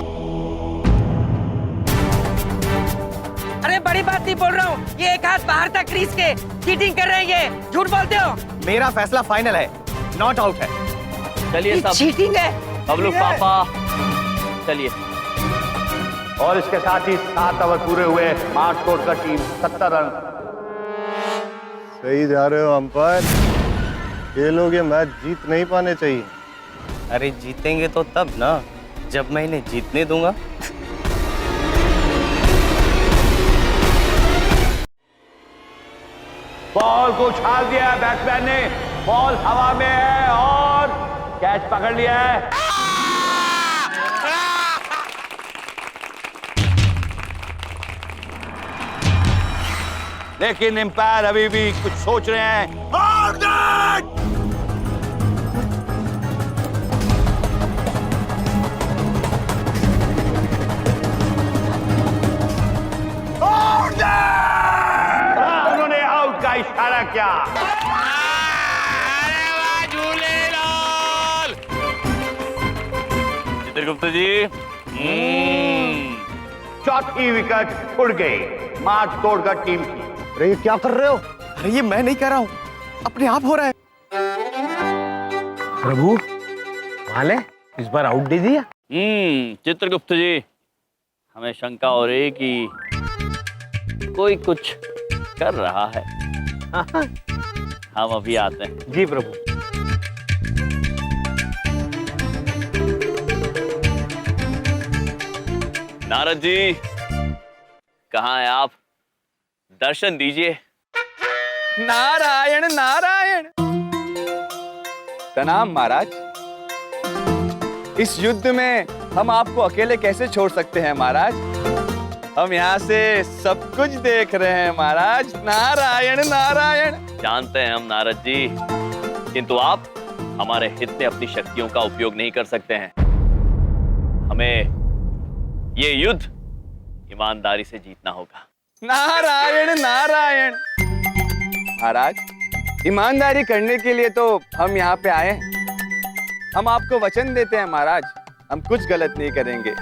Speaker 6: अरे बड़ी बात नहीं बोल रहा हूँ, ये एक हाथ बाहर था क्रीज के, चीटिंग कर रहे हैं ये, झूठ बोलते हो।
Speaker 5: मेरा फैसला फाइनल है, नॉट आउट है।
Speaker 2: चलिए सब,
Speaker 6: चीटिंग है।
Speaker 2: बबलू पापा, चलिए।
Speaker 1: और इसके साथ ही 7 ओवर पूरे हुए। मार्च तोड़कर टीम 70 रन।
Speaker 4: सही जा रहे हो अंपायर, ये लोग ये मैच जीत नहीं पाने चाहिए।
Speaker 5: अरे जीतेंगे तो तब ना, जब मैं इन्हें जीतने दूंगा।
Speaker 1: बॉल को उछाल दिया है बैट्समैन ने, बॉल हवा में है और कैच पकड़ लिया है। लेकिन एम्पायर अभी भी कुछ सोच रहे हैं। उन्होंने आउट का इशारा किया।
Speaker 2: चित्रगुप्त जी,
Speaker 1: चौथी विकेट उड़ गई, मार तोड़कर टीम की।
Speaker 13: अरे ये क्या कर रहे हो?
Speaker 5: अरे ये मैं नहीं कर रहा हूँ, अपने आप हो रहा है।
Speaker 3: प्रभु माले इस बार आउट दे दिया।
Speaker 2: चित्रगुप्त जी, हमें शंका हो रही कि कोई कुछ कर रहा है। हम अभी आते हैं।
Speaker 3: जी प्रभु।
Speaker 2: नारद जी, कहाँ हैं आप? दर्शन दीजिए।
Speaker 3: नारायण नारायण। प्रणाम महाराज। इस युद्ध में हम आपको अकेले कैसे छोड़ सकते हैं महाराज? हम यहाँ से सब कुछ देख रहे हैं महाराज। नारायण नारायण।
Speaker 2: जानते हैं हम नारद जी, किंतु आप हमारे हित में अपनी शक्तियों का उपयोग नहीं कर सकते हैं। हमें ये युद्ध ईमानदारी से जीतना होगा।
Speaker 3: नारायण नारायण। महाराज, ईमानदारी करने के लिए तो हम यहाँ पे आए हैं। हम आपको वचन देते हैं महाराज, हम कुछ गलत नहीं करेंगे।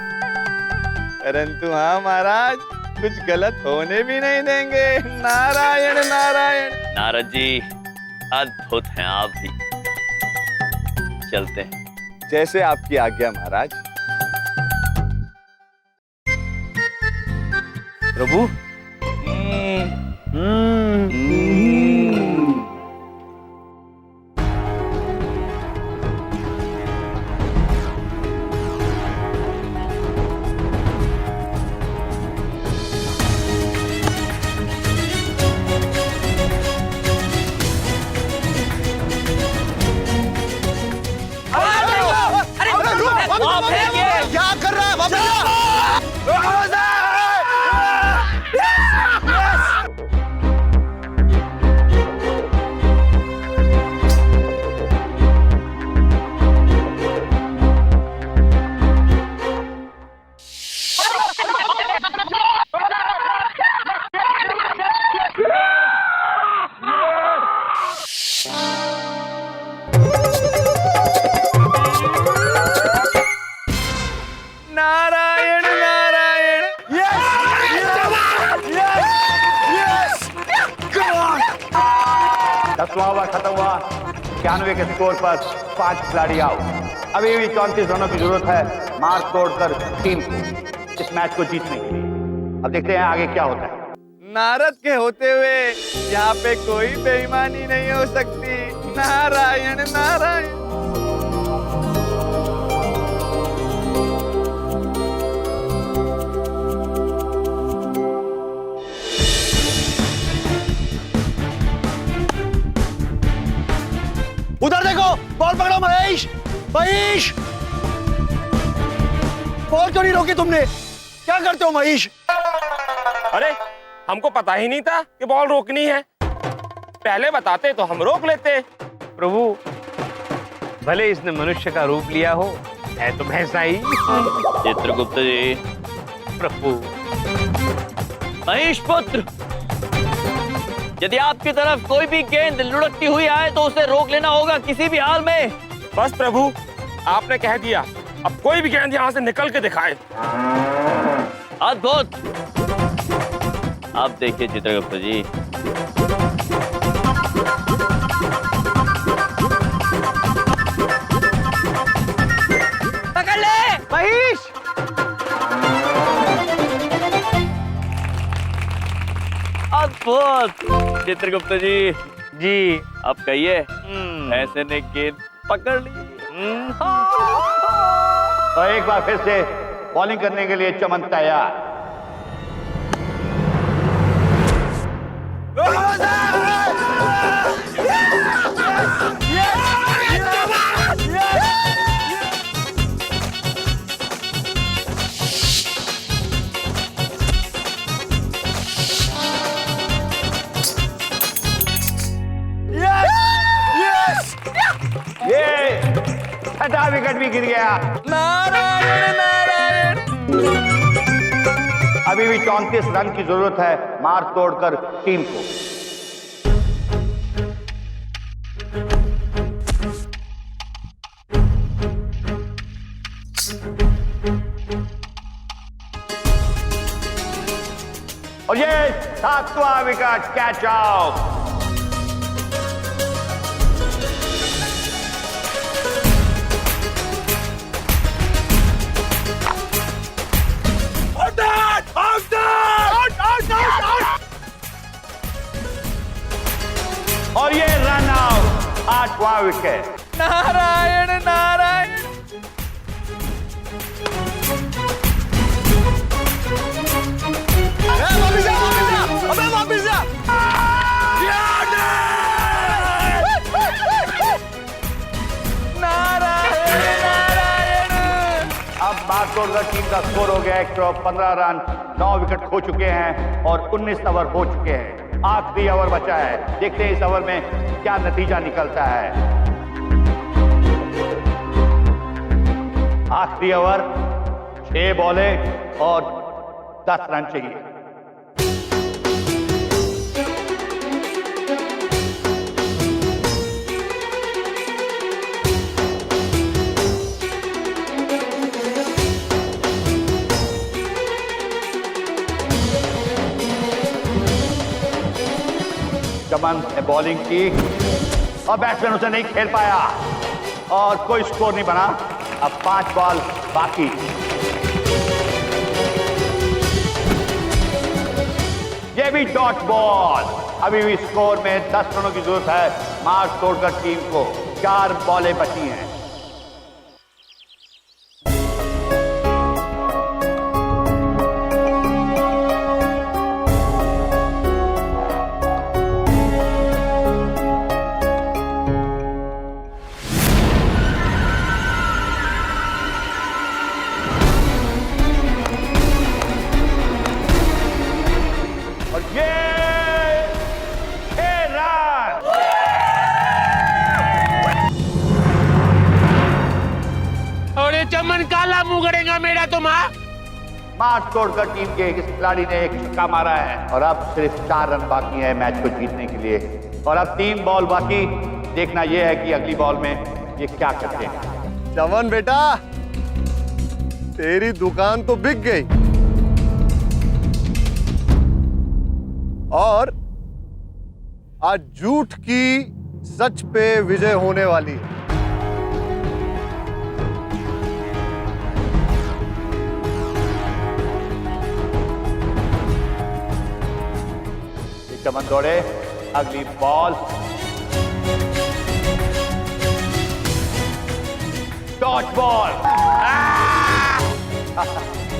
Speaker 3: परंतु हाँ महाराज, कुछ गलत होने भी नहीं देंगे। नारायण नारायण।
Speaker 2: नारद जी, अद्भुत हैं आप भी। चलते हैं।
Speaker 3: जैसे आपकी आज्ञा महाराज। प्रभु।
Speaker 13: क्या कर रहा है? वापस आ!
Speaker 3: नारायण नारायण।
Speaker 1: दसवां ओवर खत्म हुआ, 91 के स्कोर पर 5 खिलाड़ी आउट। अभी भी 34 रनों की जरूरत है मार तोड़कर टीम को इस मैच को जीतने के लिए। अब देखते हैं आगे क्या होता है।
Speaker 3: नारद के होते हुए यहाँ पे कोई बेईमानी नहीं हो सकती। नारायण नारायण।
Speaker 13: उधर देखो, बॉल पकड़ो महेश। महेश, बॉल क्यों नहीं रोकी तुमने? क्या करते हो महेश?
Speaker 12: अरे हमको पता ही नहीं था कि बॉल रोकनी है। पहले बताते तो हम रोक लेते।
Speaker 3: प्रभु, भले इसने मनुष्य का रूप लिया हो, है तो भैंसा ही।
Speaker 2: चित्रगुप्त जी।
Speaker 3: प्रभु।
Speaker 2: महेश पुत्र, यदि आपकी तरफ कोई भी गेंद लुढ़कती हुई आए तो उसे रोक लेना होगा किसी भी हाल में।
Speaker 12: बस प्रभु, आपने कह दिया। अब कोई भी गेंद यहाँ से निकल के दिखाए।
Speaker 2: अद्भुत। अब देखिए चित्रगुप्त जी,
Speaker 6: पकड़ ले
Speaker 3: महेश।
Speaker 2: अद्भुत। चित्रगुप्त जी,
Speaker 3: जी
Speaker 2: अब कहिए, ऐसे ने गेंद पकड़ ली।
Speaker 1: और एक बार फिर से बॉलिंग करने के लिए चमन तैयार। विकेट भी गिर गया।
Speaker 3: नारायण नारायण।
Speaker 1: अभी भी 34 रन की जरूरत है मार तोड़कर टीम को। और ये 7वां विकेट, कैच आउट। और ये रन आउट, 8वां विकेट।
Speaker 3: नारायण नारायण।
Speaker 13: अबे वापिस जा।
Speaker 1: अब मार तोड़कर टीम का स्कोर हो गया 115 रन। 9 विकेट खो चुके हैं और 19 ओवर हो चुके हैं। आखिरी ओवर बचा है, देखते हैं इस ओवर में क्या नतीजा निकलता है। आखिरी ओवर, 6 बॉलें और 10 रन चाहिए। चमन ने बॉलिंग की और बैट्समैन उसे नहीं खेल पाया और कोई स्कोर नहीं बना। अब 5 बॉल बाकी। ये भी डॉट बॉल। अभी भी स्कोर में 10 रनों की जरूरत है मार तोड़कर टीम को। 4 बॉलें बची हैं।
Speaker 12: चमन काला मुंह गड़ेगा मेरा तो माँ।
Speaker 1: मार तोड़कर टीम के इस खिलाड़ी ने एक छक्का मारा है और अब सिर्फ 4 रन बाकी है मैच को जीतने के लिए। और अब 3 बॉल बाकी। देखना यह है कि अगली बॉल में ये क्या करते हैं।
Speaker 4: चमन बेटा, तेरी दुकान तो बिक गई और आज झूठ की सच पे विजय होने वाली है।
Speaker 1: चमन दौड़े, अगली बॉल, डॉट बॉल।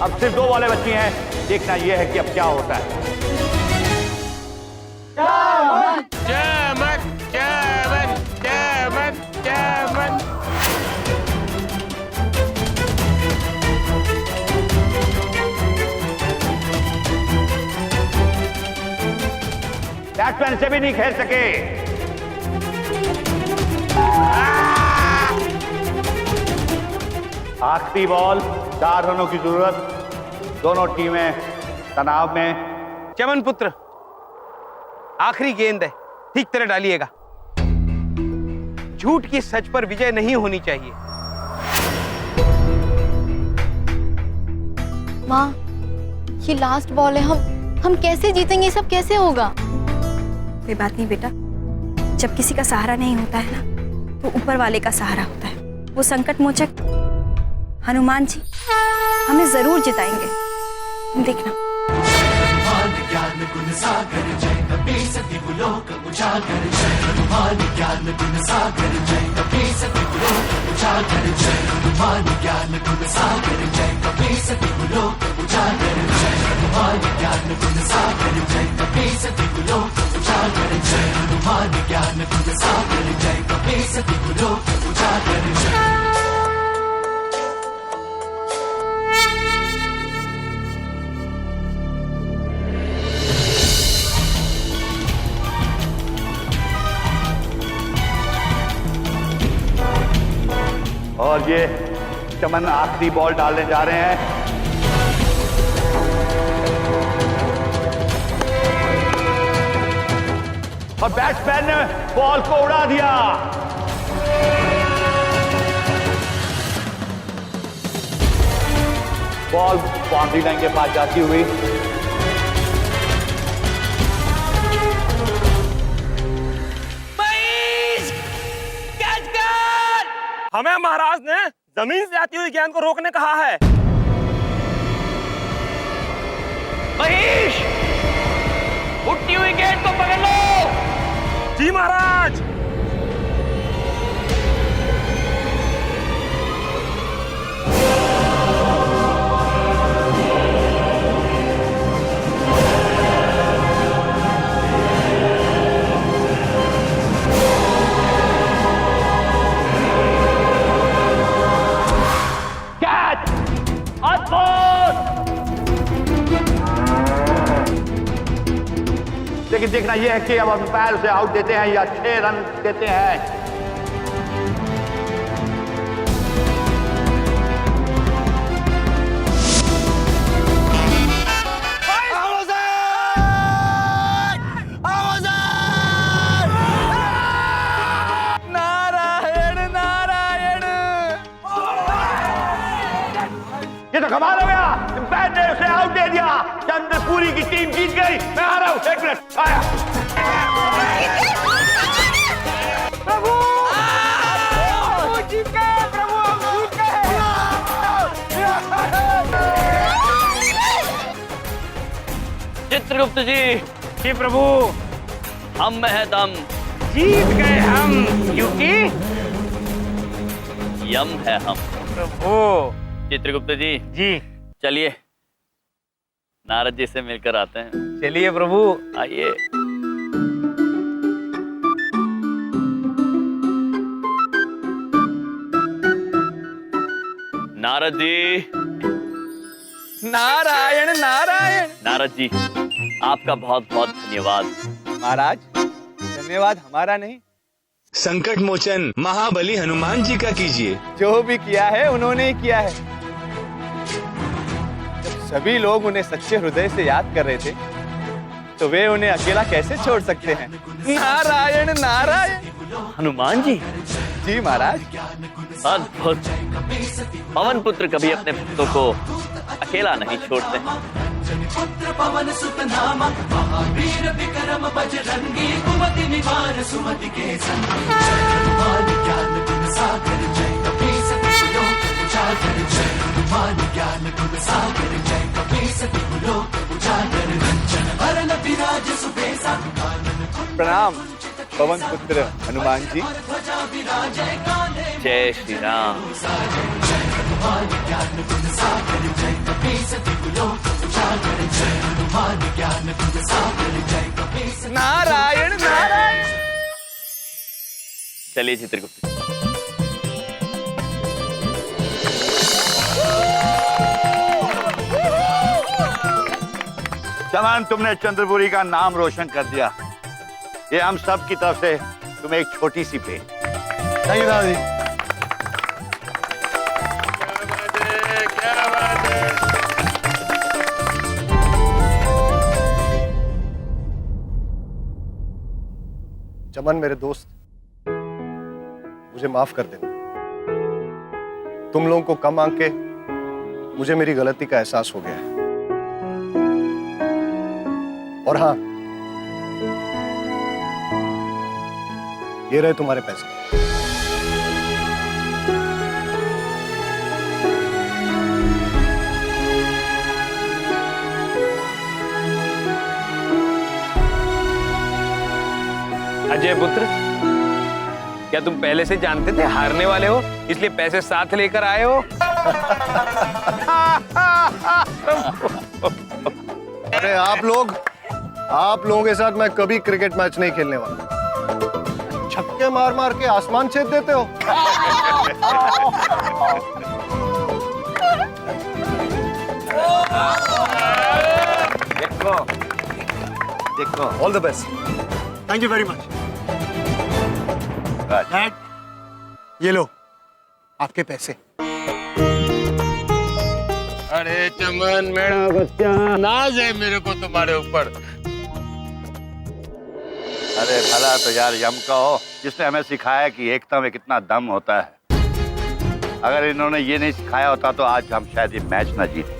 Speaker 1: अब सिर्फ 2 बॉलें बची हैं। देखना यह है कि अब क्या होता है।
Speaker 12: चमन चमन चमन चमन।
Speaker 1: बैट्समैन से भी नहीं खेल सके। आखिरी बॉल, 4 रनों की जरूरत। दोनों टीमें तनाव में।
Speaker 3: चमन पुत्र, आखिरी गेंद है, ठीक तरह डालिएगा। झूठ की सच पर विजय नहीं होनी चाहिए।
Speaker 11: माँ, ये लास्ट बॉल है। हम कैसे जीतेंगे? ये सब कैसे होगा?
Speaker 14: कोई बात नहीं बेटा, जब किसी का सहारा नहीं होता है ना, तो ऊपर वाले का सहारा होता है। वो संकट मोचक हनुमान जी हमें जरूर जिताएंगे, तुम देखना।
Speaker 15: ज्ञान गुण सागर जय कपी सति लोक उजागर जय हनुमान ज्ञान गुण सागर जय कपी सति लोक उजागर जय हनुमान ज्ञान गुण सागर जय कपी सति लोक उजागर जय हनुमान ज्ञान गुण सागर जय कपी सति लोक उजागर जय हनुमान ज्ञान गुण सागर जय कपी सति लोक उजागर जय।
Speaker 1: और ये चमन आखिरी बॉल डालने जा रहे हैं। और बैट्समैन ने बॉल को उड़ा दिया। बॉल बाउंड्री लाइन के पास जाती हुई
Speaker 12: हमें महाराज ने जमीन से आती हुई गेंद को रोकने कहा है।
Speaker 2: महेश, उठती हुई गेंद को पकड़ लो।
Speaker 12: जी महाराज।
Speaker 1: लेकिन देखना यह है कि अब अंपायर उसे आउट देते हैं या 6 रन देते हैं।
Speaker 3: नारायण नारायण।
Speaker 1: ये तो कमाल हो गया, अंपायर ने उसे आउट दे दिया। चंद्रपुरी की टीम जीत गई। मैं आ रहा हूं, 1 मिनट आया।
Speaker 6: प्रभु जीत गए, प्रभु जीत गए।
Speaker 2: चित्रगुप्त जी प्रभु, हम में है दम।
Speaker 6: जीत गए हम, क्योंकि
Speaker 2: यम है हम।
Speaker 6: प्रभु।
Speaker 2: चित्रगुप्त जी चलिए नारद जी से मिलकर आते हैं।
Speaker 3: चलिए प्रभु,
Speaker 2: आइए। नारद जी।
Speaker 3: नारायण नारायण।
Speaker 2: नारद जी, आपका बहुत बहुत धन्यवाद।
Speaker 3: महाराज, धन्यवाद हमारा नहीं,
Speaker 9: संकट मोचन महाबली हनुमान जी का कीजिए।
Speaker 3: जो भी किया है उन्होंने ही किया है। सभी लोग उन्हें सच्चे हृदय से याद कर रहे थे, तो वे उन्हें अकेला कैसे छोड़ सकते हैं। नारायण नारायण।
Speaker 2: हनुमान जी।
Speaker 3: जी महाराज।
Speaker 2: अद्भुत। पवन पुत्र कभी अपने भक्तों को अकेला नहीं छोड़ते।
Speaker 15: पुत्र पवन सुत नामा महावीर विक्रम बजरंगी कुमति निवार सुमति के संग हनुमान ज्ञान गुण सागर जय कपीस तिहु लोक उजागर जय हनुमान ज्ञान गुण सागर जय कपीस तिहु लोक उजागर रंजन वरन विराज सुबेसा
Speaker 3: प्रणाम पवन पुत्र हनुमान जी।
Speaker 2: जय श्री राम।
Speaker 15: हनुमान ज्ञान गुण सागर जय कपीस तिहु लोक उजागर जय हनुमान ज्ञान गुण सागर जय कपीस
Speaker 3: नारायण नारायण।
Speaker 2: चलिए चित्रगुप्त।
Speaker 1: चमन, तुमने चंद्रपुरी का नाम रोशन कर दिया। ये हम सब की तरफ से तुम्हें एक छोटी सी भेंट।
Speaker 13: थैंक यू दादाजी।
Speaker 12: क्या बात है।
Speaker 13: चमन मेरे दोस्त, मुझे माफ कर देना। तुम लोगों को कम आंक के मुझे मेरी गलती का एहसास हो गया है। और हाँ, ये रहे तुम्हारे पैसे।
Speaker 3: अजय पुत्र, क्या तुम पहले से जानते थे हारने वाले हो, इसलिए पैसे साथ लेकर आए हो?
Speaker 13: अरे आप लोगों के साथ मैं कभी क्रिकेट मैच नहीं खेलने वाला। छक्के मार मार के आसमान छेद देते हो।
Speaker 1: देखो
Speaker 13: all the best. Thank you very much. Dad, ये लो आपके पैसे।
Speaker 12: अरे चमन मेरा बच्चा, नाज है मेरे को तुम्हारे ऊपर।
Speaker 1: अरे भला तो यार यम का हो जिसने हमें सिखाया कि एकता में कितना दम होता है। अगर इन्होंने ये नहीं सिखाया होता तो आज हम शायद ये मैच ना जीते।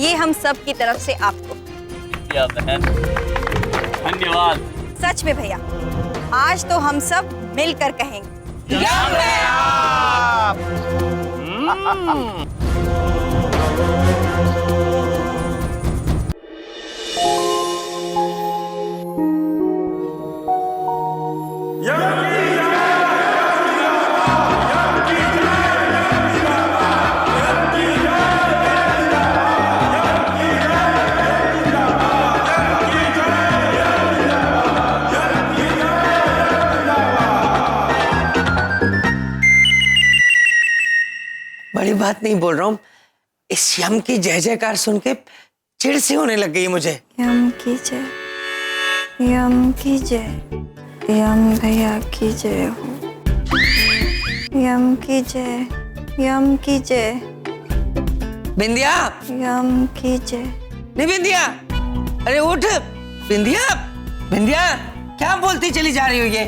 Speaker 14: ये हम सब की तरफ से आपको।
Speaker 2: बहन धन्यवाद।
Speaker 14: सच में भैया, आज तो हम सब मिलकर कहेंगे
Speaker 6: बड़ी बात नहीं बोल रहा हूँ, इस यम की जय जयकार सुन के चिढ़ सी होने लग गई मुझे।
Speaker 14: यम की जय, यम की जय, यम भैया की जय हो। यम की जय, यम की जय।
Speaker 6: बिंदिया,
Speaker 14: यम की जय।
Speaker 6: नहीं बिंदिया, अरे उठ बिंदिया। बिंदिया क्या बोलती चली जा रही हो ये?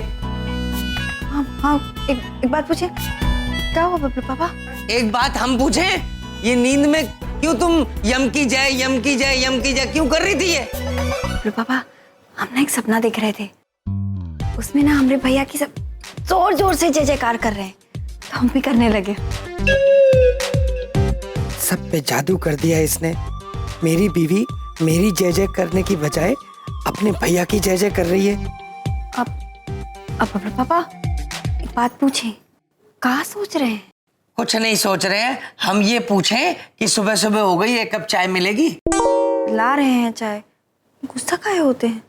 Speaker 14: हाँ हाँ, एक बात पूछे, क्या हुआ बबलू पापा?
Speaker 6: एक बात हम पूछे, ये नींद में क्यों तुम यम की जय, यम की जय, यम की जय क्यों कर रही थी ये?
Speaker 14: बबलू पापा, हम ना एक सपना देख रहे थे, उसमें ना हमारे भैया की सब जोर जोर से जय जयकार कर रहे हैं, तो हम भी करने लगे।
Speaker 6: सब पे जादू कर दिया इसने। मेरी बीवी मेरी जय जय करने की बजाय अपने भैया की जय जय कर रही है।
Speaker 14: अब बबलू पापा एक बात पूछें, क्या सोच रहे हैं?
Speaker 6: कुछ नहीं सोच रहे हैं, हम ये पूछें कि सुबह सुबह हो गई, एक कप चाय मिलेगी?
Speaker 14: ला रहे हैं चाय, गुस्सा काहे होते हैं?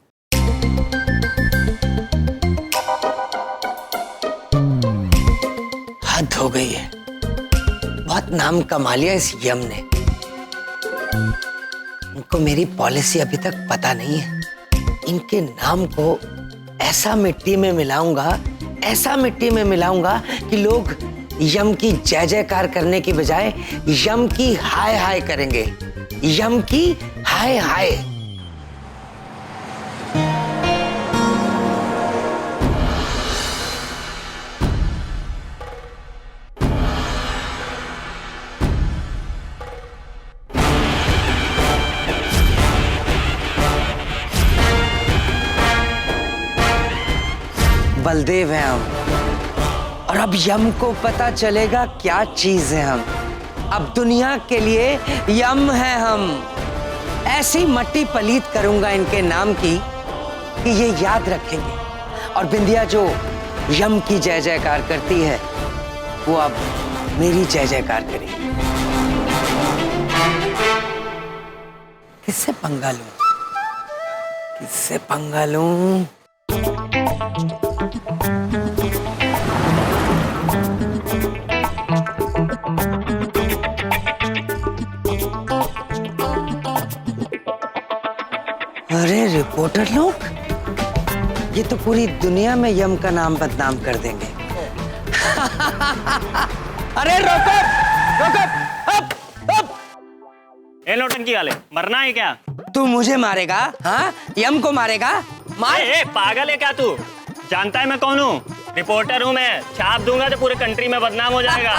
Speaker 6: हद हो गई है, बहुत नाम कमा लिया इस यम ने। इनको मेरी पॉलिसी अभी तक पता नहीं है। इनके नाम को ऐसा मिट्टी में मिलाऊंगा, ऐसा मिट्टी में मिलाऊंगा कि लोग यम की जय जयकार करने की बजाय यम की हाय हाय करेंगे। यम की हाय हाय। बलदेव हैं हम, और अब यम को पता चलेगा क्या चीज है हम। अब दुनिया के लिए यम है हम। ऐसी मट्टी पलीत करूंगा इनके नाम की कि ये याद रखेंगे। और बिंदिया जो यम की जय जयकार करती है, वो अब मेरी जय जयकार करेगी। किससे पंगा लूं? किससे पंगा लूं? अरे रिपोर्टर लोग, ये तो पूरी दुनिया में यम का नाम बदनाम कर देंगे। अरे रोको, रोको, अप, अप।
Speaker 5: ए नौटंकी वाले, मरना है क्या?
Speaker 6: तू मुझे मारेगा? हाँ, यम को मारेगा? मार।
Speaker 5: ए, पागल है क्या तू? जानता है मैं कौन हूँ? रिपोर्टर हूँ मैं। छाप दूंगा तो पूरे कंट्री में बदनाम हो जाएगा।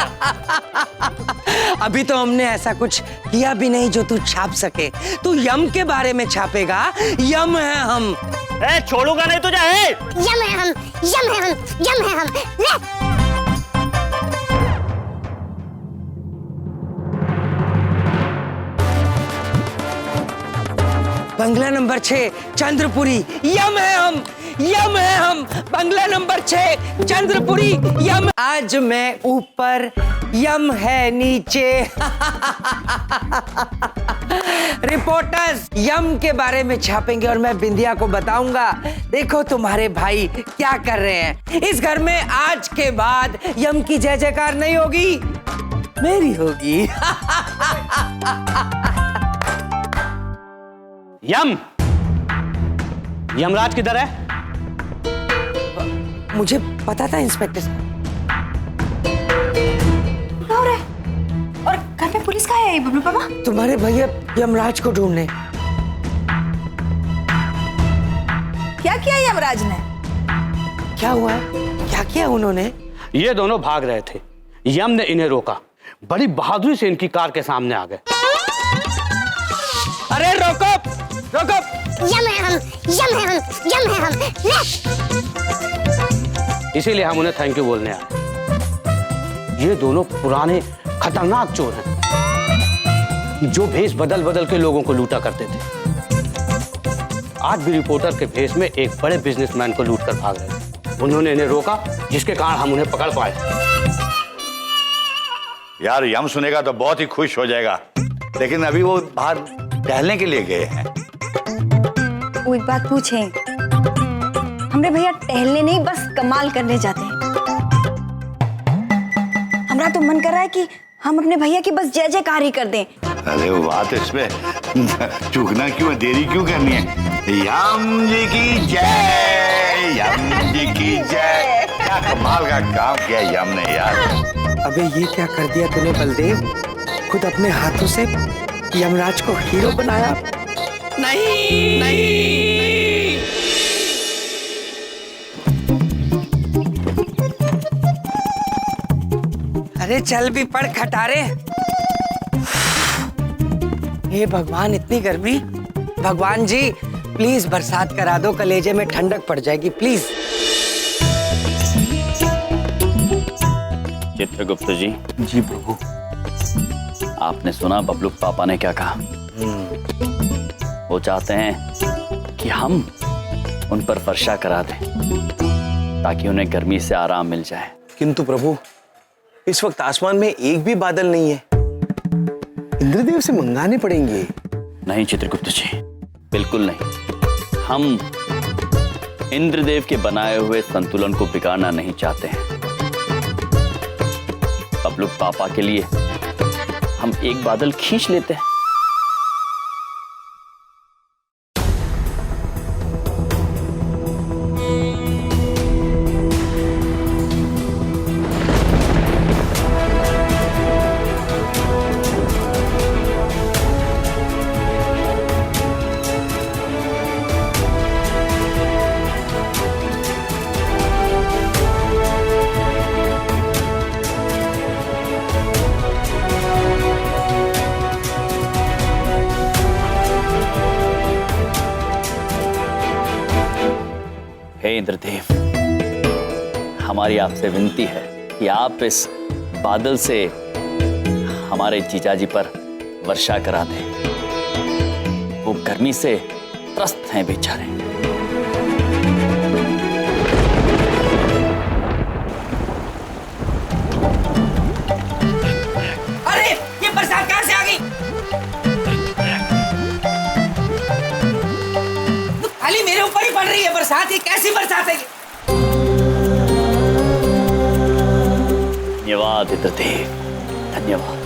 Speaker 6: अभी तो हमने ऐसा कुछ किया भी नहीं जो तू छाप सके। तू यम के बारे में छापेगा। यम है हम।
Speaker 5: ए, छोड़ूंगा नहीं तुझे।
Speaker 10: यम है हम, यम है हम, यम है हम। ले।
Speaker 6: बंगला नंबर 6 चंद्रपुरी, यम है हम, यम है हम। बंगला नंबर 6 चंद्रपुरी, यम। आज मैं ऊपर, यम है नीचे। रिपोर्टर्स यम के बारे में छापेंगे और मैं बिंदिया को बताऊंगा, देखो तुम्हारे भाई क्या कर रहे हैं। इस घर में आज के बाद यम की जय जयकार नहीं होगी, मेरी होगी।
Speaker 5: यम, यमराज किधर है?
Speaker 6: मुझे पता था इंस्पेक्टर साहब।
Speaker 14: गए बबलू पापा?
Speaker 6: तुम्हारे भैया यमराज को ढूंढने।
Speaker 14: क्या किया यमराज ने?
Speaker 6: क्या हुआ? क्या किया उन्होंने?
Speaker 7: ये दोनों भाग रहे थे, यम ने इन्हें रोका, बड़ी बहादुरी से इनकी कार के सामने आ गए। अरे रोको रोको!
Speaker 10: यम है हम, यम है हम, यम है हम।
Speaker 7: इसीलिए हम उन्हें थैंक यू बोलने आए। ये दोनों पुराने खतरनाक चोर हैं, जो भेष बदल बदल के लोगों को लूटा करते थे। आज भी रिपोर्टर के भेष में एक बड़े बिजनेसमैन को लूट कर भाग रहे थे। उन्होंने इन्हें रोका, जिसके कारण हम उन्हें पकड़ पाए।
Speaker 1: यार यम सुनेगा तो बहुत ही खुश हो जाएगा, लेकिन अभी वो बाहर टहलने के लिए गए हैं।
Speaker 14: वो एक बात पूछें, हमरे भैया टहलने नहीं बस कमाल करने जाते हैं। हमारा तो मन कर रहा है कि हम अपने भैया की बस जय जयकार ही कर दें।
Speaker 1: अरे वो बात इसमें चूकना क्यों, देरी क्यों करनी है? यम जी की जय, यम जी की जय। क्या कमाल का काम किया यम ने यार।
Speaker 6: अबे ये क्या कर दिया तूने बलदेव? खुद अपने हाथों से यमराज को हीरो बनाया। नहीं नहीं। अरे चल भी पड़ खटारे। हे भगवान, इतनी गर्मी। भगवान जी प्लीज बरसात करा दो, कलेजे में ठंडक पड़ जाएगी प्लीज।
Speaker 2: चित्रगुप्त जी। जी प्रभु। आपने सुना बबलू पापा ने क्या कहा? वो चाहते हैं कि हम उन पर वर्षा करा दें, ताकि उन्हें गर्मी से आराम मिल जाए।
Speaker 9: किंतु प्रभु, इस वक्त आसमान में एक भी बादल नहीं है, इंद्रदेव से मंगाने पड़ेंगे।
Speaker 2: नहीं चित्रगुप्त जी, बिल्कुल नहीं। हम इंद्रदेव के बनाए हुए संतुलन को बिगाड़ना नहीं चाहते हैं। बबलू पापा के लिए हम एक बादल खींच लेते हैं। हे इंद्रदेव, हमारी आपसे विनती है कि आप इस बादल से हमारे जीजाजी पर वर्षा करा दें। वो गर्मी से त्रस्त हैं बेचारे।
Speaker 6: अरे ये बरसात कहां से आ गई? खाली मेरे ऊपर ही पड़ रही है बरसात। ये कैसी बरसात है?
Speaker 2: धन्यवाद इंद्रदेव, धन्यवाद।